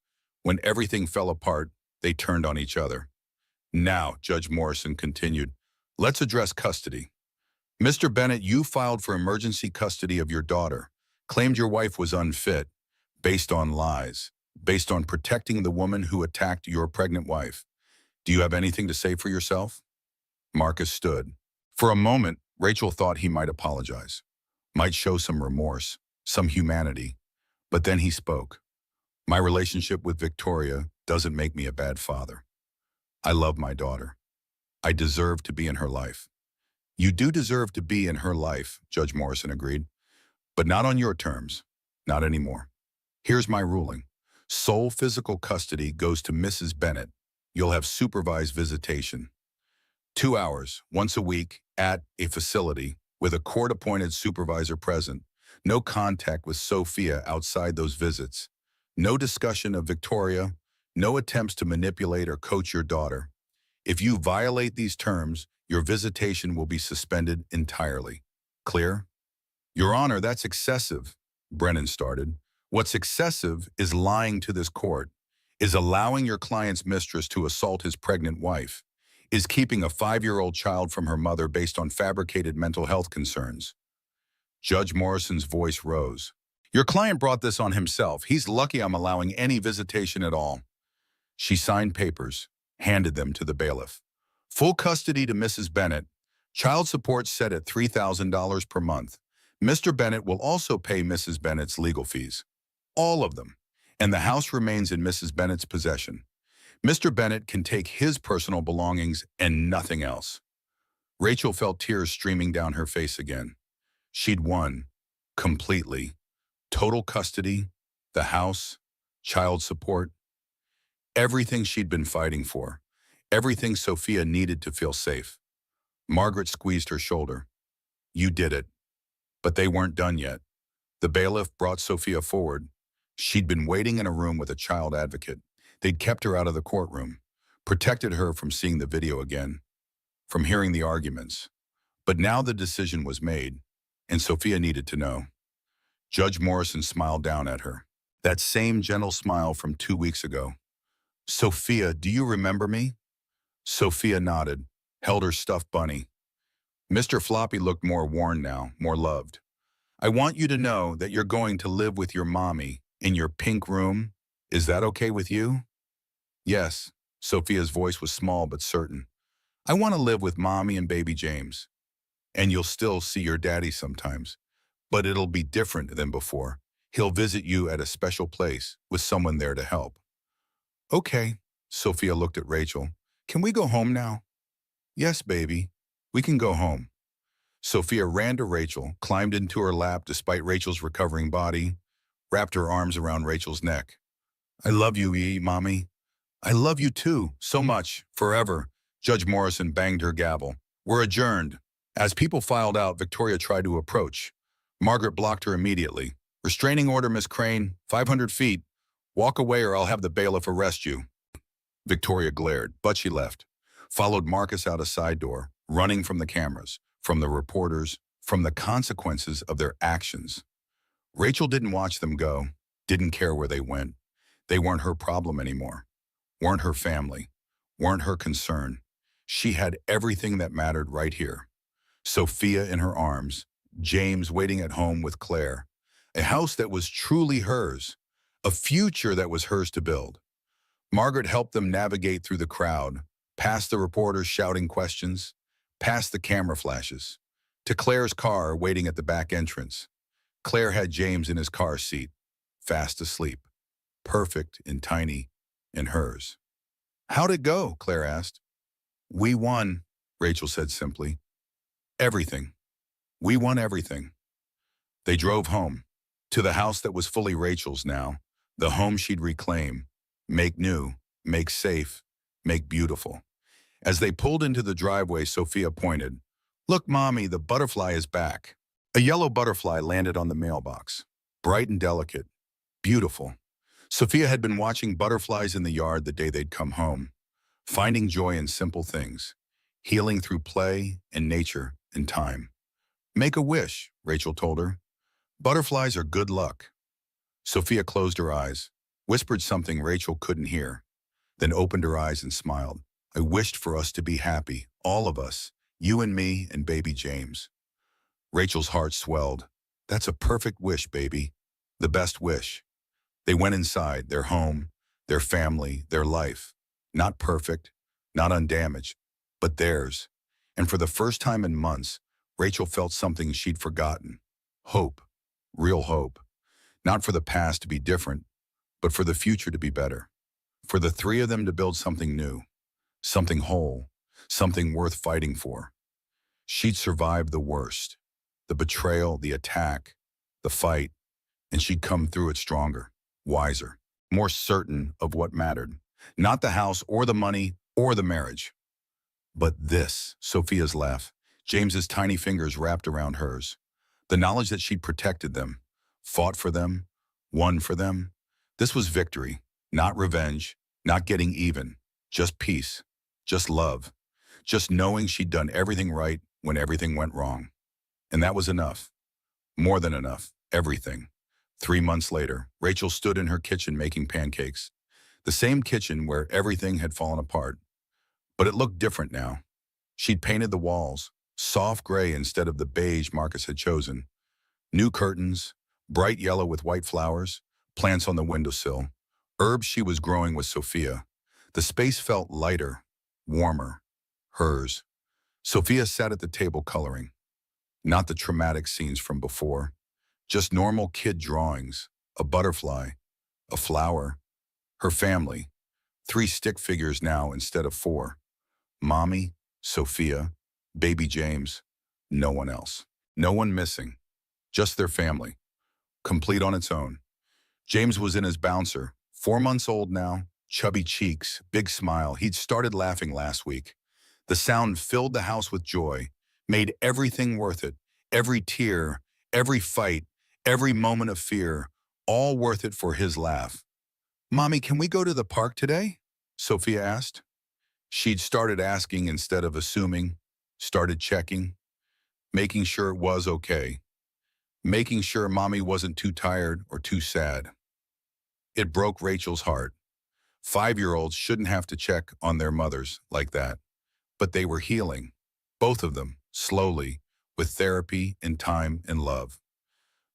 When everything fell apart, they turned on each other. "Now," Judge Morrison continued, "let's address custody. Mr. Bennett, you filed for emergency custody of your daughter, claimed your wife was unfit, based on lies, based on protecting the woman who attacked your pregnant wife. Do you have anything to say for yourself?" Marcus stood. For a moment, Rachel thought he might apologize, might show some remorse, some humanity. But then he spoke. "My relationship with Victoria doesn't make me a bad father. I love my daughter. I deserve to be in her life." "You do deserve to be in her life," Judge Morrison agreed, "but not on your terms, not anymore. Here's my ruling. Sole physical custody goes to Mrs. Bennett. You'll have supervised visitation. 2 hours, once a week, at a facility, with a court-appointed supervisor present. No contact with Sophia outside those visits. No discussion of Victoria. No attempts to manipulate or coach your daughter. If you violate these terms, your visitation will be suspended entirely. Clear?" "Your Honor, that's excessive," Brennan started. "What's excessive is lying to this court, is allowing your client's mistress to assault his pregnant wife, is keeping a 5-year-old child from her mother based on fabricated mental health concerns." Judge Morrison's voice rose. "Your client brought this on himself. He's lucky I'm allowing any visitation at all." She signed papers, handed them to the bailiff. "Full custody to Mrs. Bennett. Child support set at $3,000 per month. Mr. Bennett will also pay Mrs. Bennett's legal fees. All of them. And the house remains in Mrs. Bennett's possession. Mr. Bennett can take his personal belongings and nothing else." Rachel felt tears streaming down her face again. She'd won. Completely. Total custody, the house, child support. Everything she'd been fighting for. Everything Sophia needed to feel safe. Margaret squeezed her shoulder. "You did it." But they weren't done yet. The bailiff brought Sophia forward. She'd been waiting in a room with a child advocate. They'd kept her out of the courtroom, protected her from seeing the video again, from hearing the arguments. But now the decision was made, and Sophia needed to know. Judge Morrison smiled down at her. That same gentle smile from 2 weeks ago. "Sophia, do you remember me?" Sophia nodded, held her stuffed bunny. Mr. Floppy looked more worn now, more loved. "I want you to know that you're going to live with your mommy in your pink room. Is that okay with you?" "Yes." Sophia's voice was small but certain. "I want to live with Mommy and baby James. And you'll still see your daddy sometimes. But it'll be different than before. He'll visit you at a special place with someone there to help." "Okay." Sophia looked at Rachel. "Can we go home now?" "Yes, baby. We can go home." Sophia ran to Rachel, climbed into her lap despite Rachel's recovering body, wrapped her arms around Rachel's neck. "I love you, Mommy. I love you too, so much, forever." Judge Morrison banged her gavel. "We're adjourned." As people filed out, Victoria tried to approach. Margaret blocked her immediately. "Restraining order, Miss Crane, 500 feet. Walk away or I'll have the bailiff arrest you." Victoria glared, but she left, followed Marcus out a side door, running from the cameras, from the reporters, from the consequences of their actions. Rachel didn't watch them go, didn't care where they went. They weren't her problem anymore, weren't her family, weren't her concern. She had everything that mattered right here. Sophia in her arms, James waiting at home with Claire, a house that was truly hers, a future that was hers to build. Margaret helped them navigate through the crowd, past the reporters shouting questions, past the camera flashes, to Claire's car waiting at the back entrance. Claire had James in his car seat, fast asleep, perfect and tiny in hers. "How'd it go?" Claire asked. "We won," Rachel said simply. "Everything. We won everything." They drove home, to the house that was fully Rachel's now, the home she'd reclaim, make new, make safe, make beautiful. As they pulled into the driveway, Sophia pointed, "Look, Mommy, the butterfly is back." A yellow butterfly landed on the mailbox, bright and delicate, beautiful. Sophia had been watching butterflies in the yard the day they'd come home, finding joy in simple things, healing through play and nature and time. "Make a wish," Rachel told her. "Butterflies are good luck." Sophia closed her eyes, whispered something Rachel couldn't hear, then opened her eyes and smiled. "I wished for us to be happy, all of us, you and me and baby James." Rachel's heart swelled. "That's a perfect wish, baby. The best wish." They went inside, their home, their family, their life. Not perfect, not undamaged, but theirs. And for the first time in months, Rachel felt something she'd forgotten. Hope. Real hope. Not for the past to be different, but for the future to be better. For the three of them to build something new, something whole, something worth fighting for. She'd survived the worst, the betrayal, the attack, the fight, and she'd come through it stronger, wiser, more certain of what mattered. Not the house or the money or the marriage. But this, Sophia's laugh, James's tiny fingers wrapped around hers. The knowledge that she'd protected them, fought for them, won for them. This was victory, not revenge, not getting even, just peace, just love, just knowing she'd done everything right when everything went wrong. And that was enough. More than enough. Everything. 3 months later, Rachel stood in her kitchen making pancakes. The same kitchen where everything had fallen apart. But it looked different now. She'd painted the walls, soft gray instead of the beige Marcus had chosen. New curtains, bright yellow with white flowers, plants on the windowsill, herbs she was growing with Sophia. The space felt lighter, warmer, hers. Sophia sat at the table coloring. Not the traumatic scenes from before, just normal kid drawings, a butterfly, a flower, her family, 3 stick figures now instead of 4. Mommy, Sophia, baby James, no one else. No one missing, just their family, complete on its own. James was in his bouncer, 4 months old now, chubby cheeks, big smile. He'd started laughing last week. The sound filled the house with joy, made everything worth it, every tear, every fight, every moment of fear, all worth it for his laugh. "Mommy, can we go to the park today?" Sophia asked. She'd started asking instead of assuming, started checking, making sure it was okay, making sure Mommy wasn't too tired or too sad. It broke Rachel's heart. 5-year-olds shouldn't have to check on their mothers like that. But they were healing, both of them, slowly, with therapy and time and love.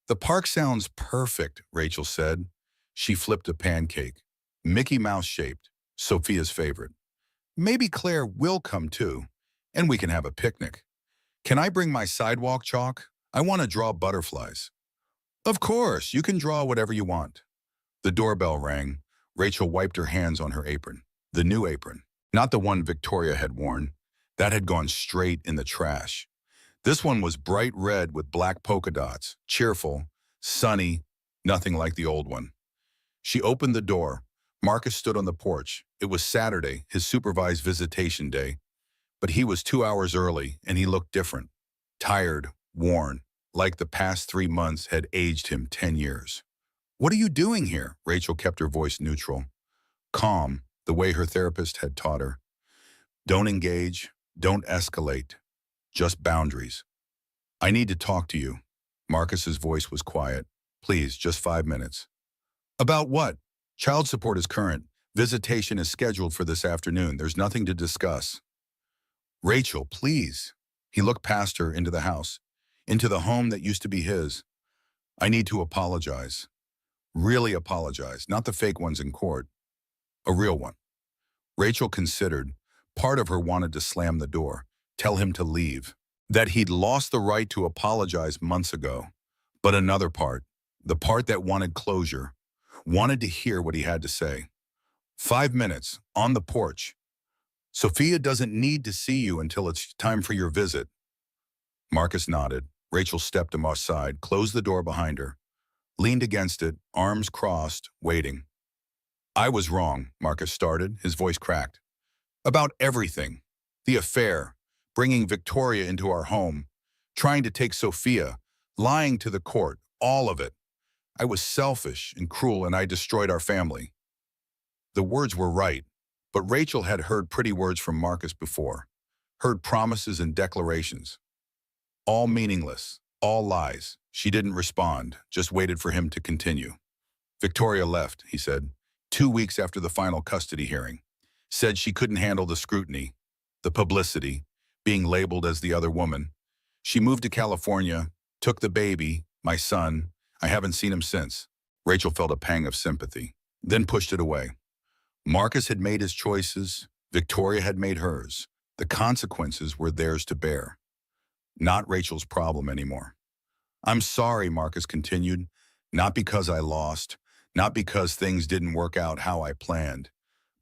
"The park sounds perfect," Rachel said. She flipped a pancake, Mickey Mouse shaped, Sophia's favorite. "Maybe Claire will come too, and we can have a picnic. Can I bring my sidewalk chalk? I want to draw butterflies." "Of course, you can draw whatever you want." The doorbell rang. Rachel wiped her hands on her apron, the new apron. Not the one Victoria had worn. That had gone straight in the trash. This one was bright red with black polka dots, cheerful, sunny, nothing like the old one. She opened the door. Marcus stood on the porch. It was Saturday, his supervised visitation day. But he was 2 hours early, and he looked different. Tired, worn, like the past 3 months had aged him 10 years. "What are you doing here?" Rachel kept her voice neutral, calm, the way her therapist had taught her. "Don't engage, don't escalate, just boundaries." "I need to talk to you." Marcus's voice was quiet. "Please, just 5 minutes." "About what?" "Child support is current. Visitation is scheduled for this afternoon. There's nothing to discuss." Rachel, please. He looked past her into the house, into the home that used to be his. I need to apologize. Really apologize, not the fake ones in court, a real one. Rachel considered. Part of her wanted to slam the door, tell him to leave, that he'd lost the right to apologize months ago. But another part, the part that wanted closure, wanted to hear what he had to say. 5 minutes, on the porch. Sophia doesn't need to see you until it's time for your visit. Marcus nodded. Rachel stepped him aside, closed the door behind her, leaned against it, arms crossed, waiting. I was wrong, Marcus started, his voice cracked. About everything. The affair, bringing Victoria into our home, trying to take Sophia, lying to the court, all of it. I was selfish and cruel and I destroyed our family. The words were right, but Rachel had heard pretty words from Marcus before, heard promises and declarations. All meaningless, all lies. She didn't respond, just waited for him to continue. Victoria left, he said, 2 weeks after the final custody hearing. Said she couldn't handle the scrutiny, the publicity, being labeled as the other woman. She moved to California, took the baby, my son. I haven't seen him since. Rachel felt a pang of sympathy, then pushed it away. Marcus had made his choices. Victoria had made hers. The consequences were theirs to bear. Not Rachel's problem anymore. I'm sorry, Marcus continued, not because I lost, not because things didn't work out how I planned,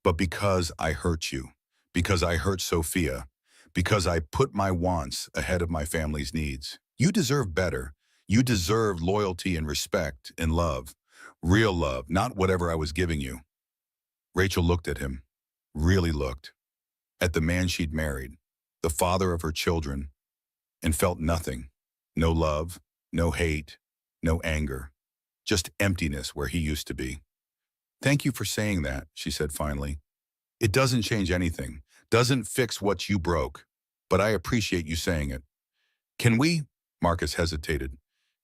but because I hurt you, because I hurt Sophia, because I put my wants ahead of my family's needs. You deserve better. You deserve loyalty and respect and love. Real love, not whatever I was giving you. Rachel looked at him, really looked, at the man she'd married, the father of her children, and felt nothing. No love, no hate, no anger, just emptiness where he used to be. Thank you for saying that, she said finally. It doesn't change anything, doesn't fix what you broke, but I appreciate you saying it. Can we, Marcus hesitated,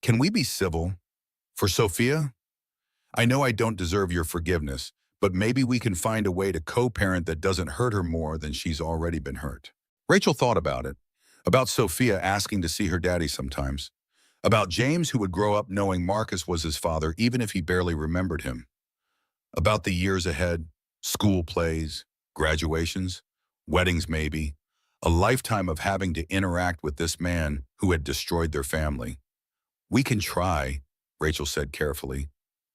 can we be civil? For Sophia? I know I don't deserve your forgiveness, but maybe we can find a way to co-parent that doesn't hurt her more than she's already been hurt. Rachel thought about it, about Sophia asking to see her daddy sometimes, about James who would grow up knowing Marcus was his father even if he barely remembered him, about the years ahead, school plays, graduations, weddings maybe, a lifetime of having to interact with this man who had destroyed their family. We can try, Rachel said carefully,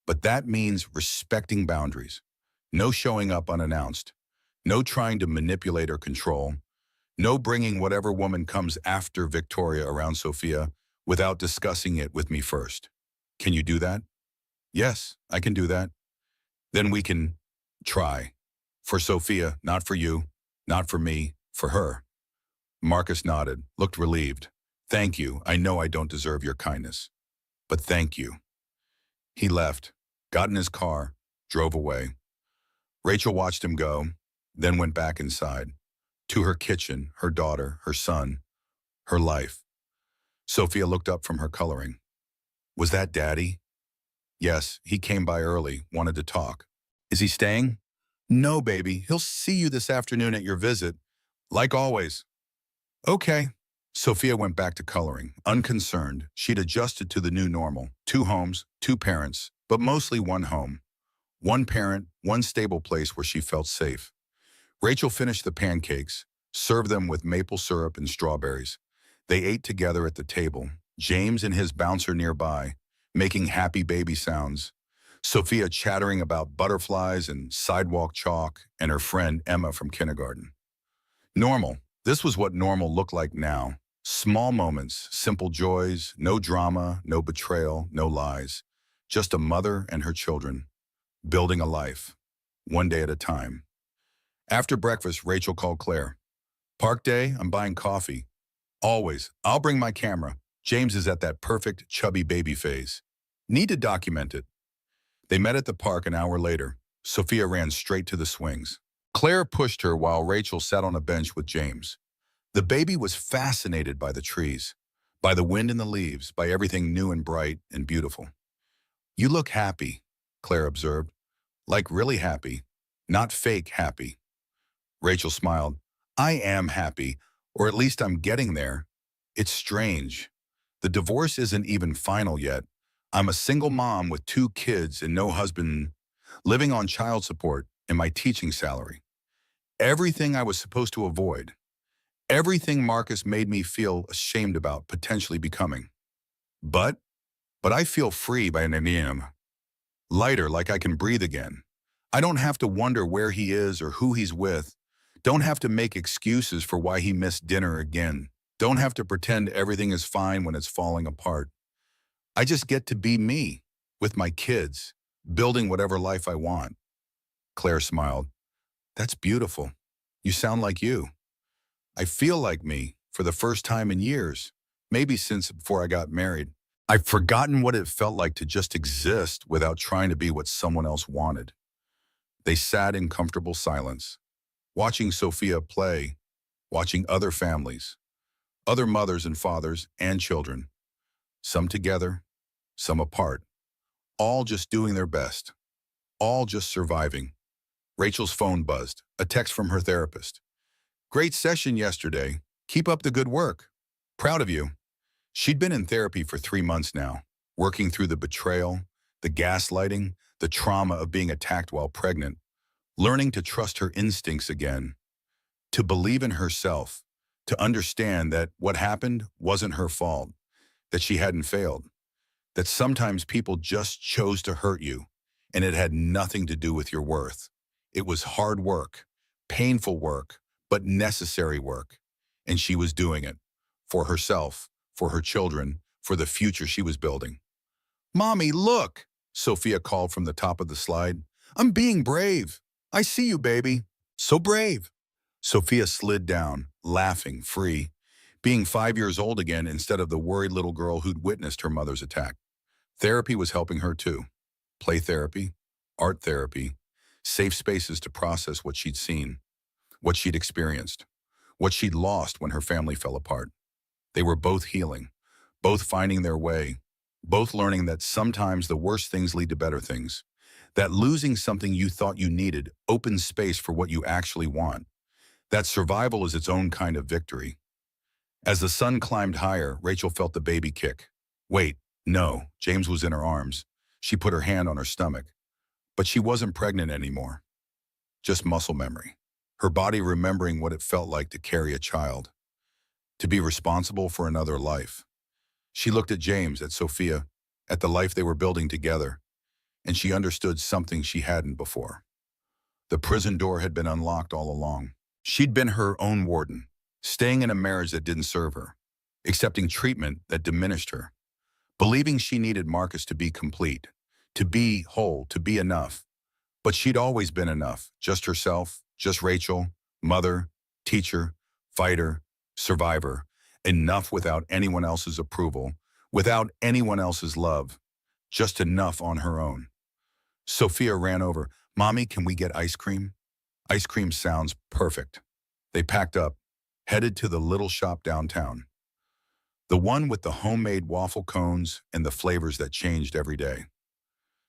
but that means respecting boundaries. No showing up unannounced. No trying to manipulate or control. No bringing whatever woman comes after Victoria around Sophia without discussing it with me first. Can you do that? Yes, I can do that. Then we can try. For Sophia, not for you, not for me, for her. Marcus nodded, looked relieved. Thank you. I know I don't deserve your kindness. But thank you. He left, got in his car, drove away. Rachel watched him go, then went back inside, to her kitchen, her daughter, her son, her life. Sophia looked up from her coloring. Was that Daddy? Yes, he came by early, wanted to talk. Is he staying? No, baby. He'll see you this afternoon at your visit. Like always. Okay. Sophia went back to coloring, unconcerned. She'd adjusted to the new normal. 2 homes, 2 parents, but mostly 1 home. 1 parent, 1 stable place where she felt safe. Rachel finished the pancakes, served them with maple syrup and strawberries. They ate together at the table, James and his bouncer nearby, making happy baby sounds. Sophia chattering about butterflies and sidewalk chalk, and her friend Emma from kindergarten. Normal. This was what normal looked like now. Small moments, simple joys, no drama, no betrayal, no lies. Just a mother and her children, building a life, one day at a time. After breakfast, Rachel called Claire. Park day, I'm buying coffee. Always. I'll bring my camera. James is at that perfect chubby baby phase. Need to document it. They met at the park an hour later. Sophia ran straight to the swings. Claire pushed her while Rachel sat on a bench with James. The baby was fascinated by the trees, by the wind in the leaves, by everything new and bright and beautiful. You look happy, Claire observed. Like really happy, not fake happy. Rachel smiled. I am happy, Or at least I'm getting there. It's strange. The divorce isn't even final yet. I'm a single mom with 2 kids and no husband, living on child support and my teaching salary. Everything I was supposed to avoid. Everything Marcus made me feel ashamed about potentially becoming. But, but I feel free by him. Lighter, like I can breathe again. I don't have to wonder where he is or who he's with. Don't have to make excuses for why he missed dinner again. Don't have to pretend everything is fine when it's falling apart. I just get to be me, with my kids, building whatever life I want. Claire smiled. That's beautiful. You sound like you. I feel like me for the first time in years, maybe since before I got married. I've forgotten what it felt like to just exist without trying to be what someone else wanted. They sat in comfortable silence, watching Sophia play, watching other families, other mothers and fathers and children, some together, some apart, all just doing their best, all just surviving. Rachel's phone buzzed, a text from her therapist. Great session yesterday. Keep up the good work. Proud of you. She'd been in therapy for 3 months now, working through the betrayal, the gaslighting, the trauma of being attacked while pregnant, learning to trust her instincts again, to believe in herself, to understand that what happened wasn't her fault, that she hadn't failed, that sometimes people just chose to hurt you, and it had nothing to do with your worth. It was hard work, painful work, but necessary work, and she was doing it for herself, for her children, for the future she was building. Mommy, look, Sophia called from the top of the slide. I'm being brave. I see you, baby. So brave. Sophia slid down, laughing, free, being 5 years old again instead of the worried little girl who'd witnessed her mother's attack. Therapy was helping her too. Play therapy, art therapy, safe spaces to process what she'd seen, what she'd experienced, what she'd lost when her family fell apart. They were both healing, both finding their way, both learning that sometimes the worst things lead to better things, that losing something you thought you needed opens space for what you actually want, that survival is its own kind of victory. As the sun climbed higher, Rachel felt the baby kick. Wait, no, James was in her arms. She put her hand on her stomach. But she wasn't pregnant anymore, just muscle memory. Her body remembering what it felt like to carry a child, to be responsible for another life. She looked at James, at Sophia, at the life they were building together, and she understood something she hadn't before. The prison door had been unlocked all along. She'd been her own warden, staying in a marriage that didn't serve her, accepting treatment that diminished her, believing she needed Marcus to be complete, to be whole, to be enough. But she'd always been enough, just herself, just Rachel, mother, teacher, fighter, survivor, enough without anyone else's approval, without anyone else's love, just enough on her own. Sophia ran over. Mommy, can we get ice cream? Ice cream sounds perfect. They packed up, headed to the little shop downtown. The one with the homemade waffle cones and the flavors that changed every day.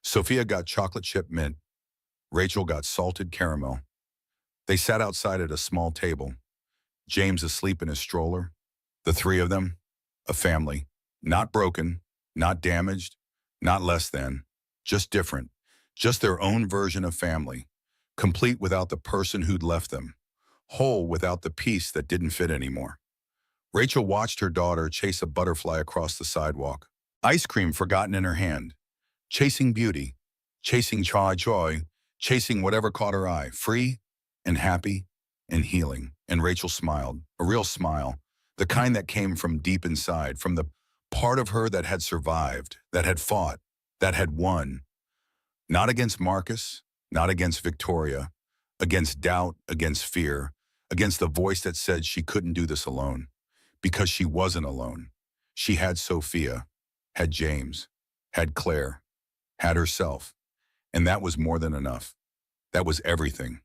Sophia got chocolate chip mint. Rachel got salted caramel. They sat outside at a small table, James asleep in his stroller. The 3 of them, a family, not broken, not damaged, not less than, just different, just their own version of family, complete without the person who'd left them, whole without the piece that didn't fit anymore. Rachel watched her daughter chase a butterfly across the sidewalk, ice cream forgotten in her hand, chasing beauty, chasing joy, chasing whatever caught her eye, free and happy and healing. And Rachel smiled, a real smile, the kind that came from deep inside, from the part of her that had survived, that had fought, that had won. Not against Marcus, not against Victoria, against doubt, against fear, against the voice that said she couldn't do this alone. Because she wasn't alone. She had Sophia, had James, had Claire, had herself. And that was more than enough. That was everything.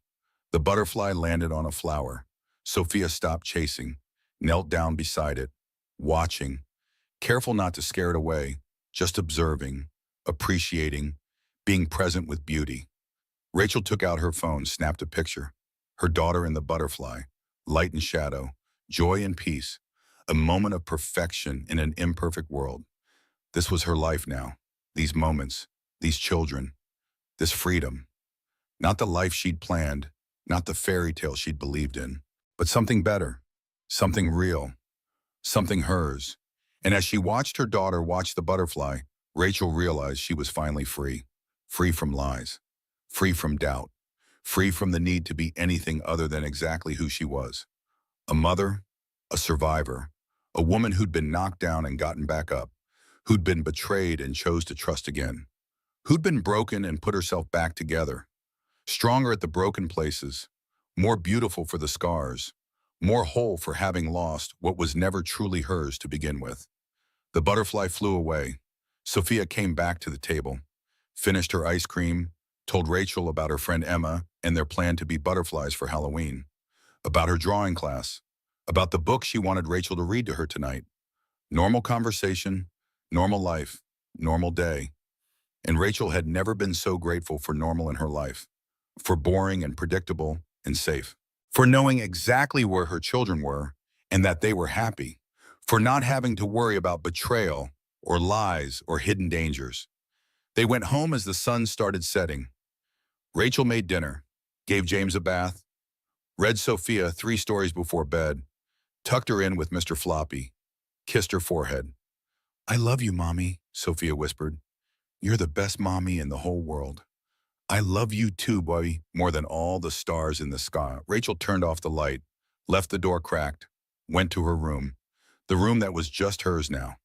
The butterfly landed on a flower. Sophia stopped chasing, knelt down beside it, watching, careful not to scare it away, just observing, appreciating, being present with beauty. Rachel took out her phone, snapped a picture. Her daughter and the butterfly, light and shadow, joy and peace, a moment of perfection in an imperfect world. This was her life now, these moments, these children, this freedom. Not the life she'd planned, not the fairy tale she'd believed in, but something better, something real, something hers. And as she watched her daughter watch the butterfly, Rachel realized she was finally free. Free from lies, free from doubt, free from the need to be anything other than exactly who she was. A mother, a survivor, a woman who'd been knocked down and gotten back up, who'd been betrayed and chose to trust again, who'd been broken and put herself back together, stronger at the broken places, more beautiful for the scars, more whole for having lost what was never truly hers to begin with. The butterfly flew away. Sophia came back to the table, finished her ice cream, told Rachel about her friend Emma and their plan to be butterflies for Halloween, about her drawing class, about the book she wanted Rachel to read to her tonight. Normal conversation, normal life, normal day. And Rachel had never been so grateful for normal in her life, for boring and predictable and safe, for knowing exactly where her children were and that they were happy, for not having to worry about betrayal or lies or hidden dangers. They went home as the sun started setting. Rachel made dinner, gave James a bath, read Sophia 3 stories before bed, tucked her in with Mr. Floppy, kissed her forehead. "I love you, Mommy," Sophia whispered. "You're the best mommy in the whole world." "I love you too, boy, more than all the stars in the sky." Rachel turned off the light, left the door cracked, went to her room, the room that was just hers now.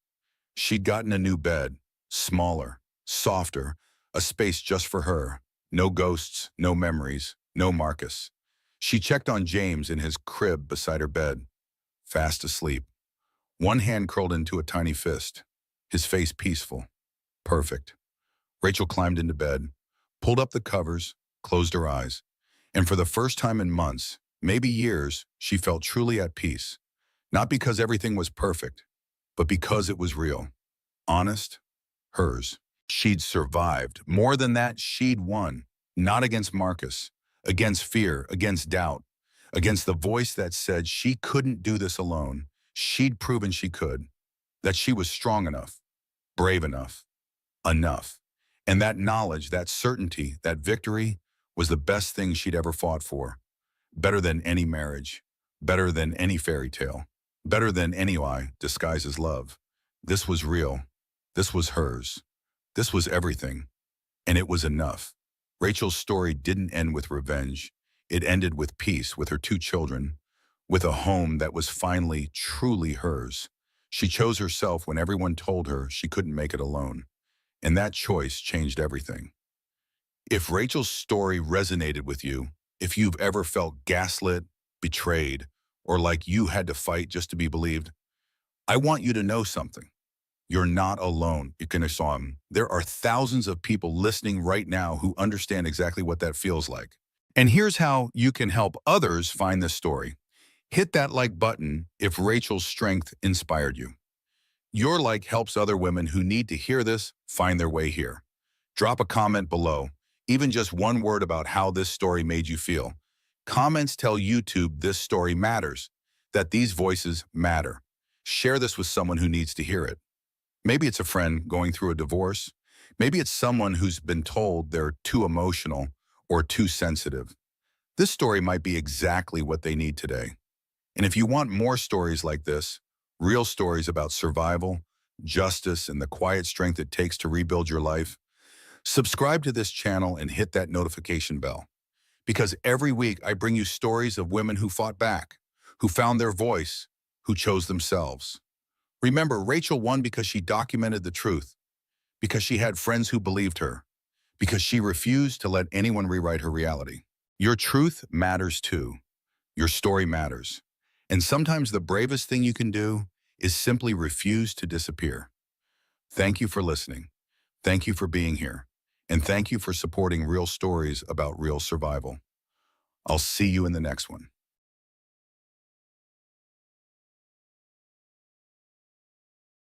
She'd gotten a new bed, smaller, softer, a space just for her. No ghosts, no memories, no Marcus. She checked on James in his crib beside her bed, fast asleep. One hand curled into a tiny fist, his face peaceful. Perfect. Rachel climbed into bed, pulled up the covers, closed her eyes, and for the first time in months, maybe years, she felt truly at peace. Not because everything was perfect, but because it was real. Honest, hers. She'd survived. More than that, she'd won. Not against Marcus, against fear, against doubt, against the voice that said she couldn't do this alone. She'd proven she could, that she was strong enough, brave enough, enough. And that knowledge, that certainty, that victory was the best thing she'd ever fought for. Better than any marriage, better than any fairy tale, better than any lie disguised as love. This was real. This was hers. This was everything. And it was enough. Rachel's story didn't end with revenge. It ended with peace, with her 2 children, with a home that was finally truly hers. She chose herself when everyone told her she couldn't make it alone. And that choice changed everything. If Rachel's story resonated with you, if you've ever felt gaslit, betrayed, or like you had to fight just to be believed, I want you to know something. You're not alone. You can assume there are thousands of people listening right now who understand exactly what that feels like. And here's how you can help others find this story. Hit that like button if Rachel's strength inspired you. Your like helps other women who need to hear this find their way here. Drop a comment below, even just one word about how this story made you feel. Comments tell YouTube this story matters, that these voices matter. Share this with someone who needs to hear it. Maybe it's a friend going through a divorce. Maybe it's someone who's been told they're too emotional or too sensitive. This story might be exactly what they need today. And if you want more stories like this, real stories about survival, justice, and the quiet strength it takes to rebuild your life, subscribe to this channel and hit that notification bell. Because every week I bring you stories of women who fought back, who found their voice, who chose themselves. Remember, Rachel won because she documented the truth, because she had friends who believed her, because she refused to let anyone rewrite her reality. Your truth matters too. Your story matters. And sometimes the bravest thing you can do is simply refuse to disappear. Thank you for listening. Thank you for being here. And thank you for supporting real stories about real survival. I'll see you in the next one.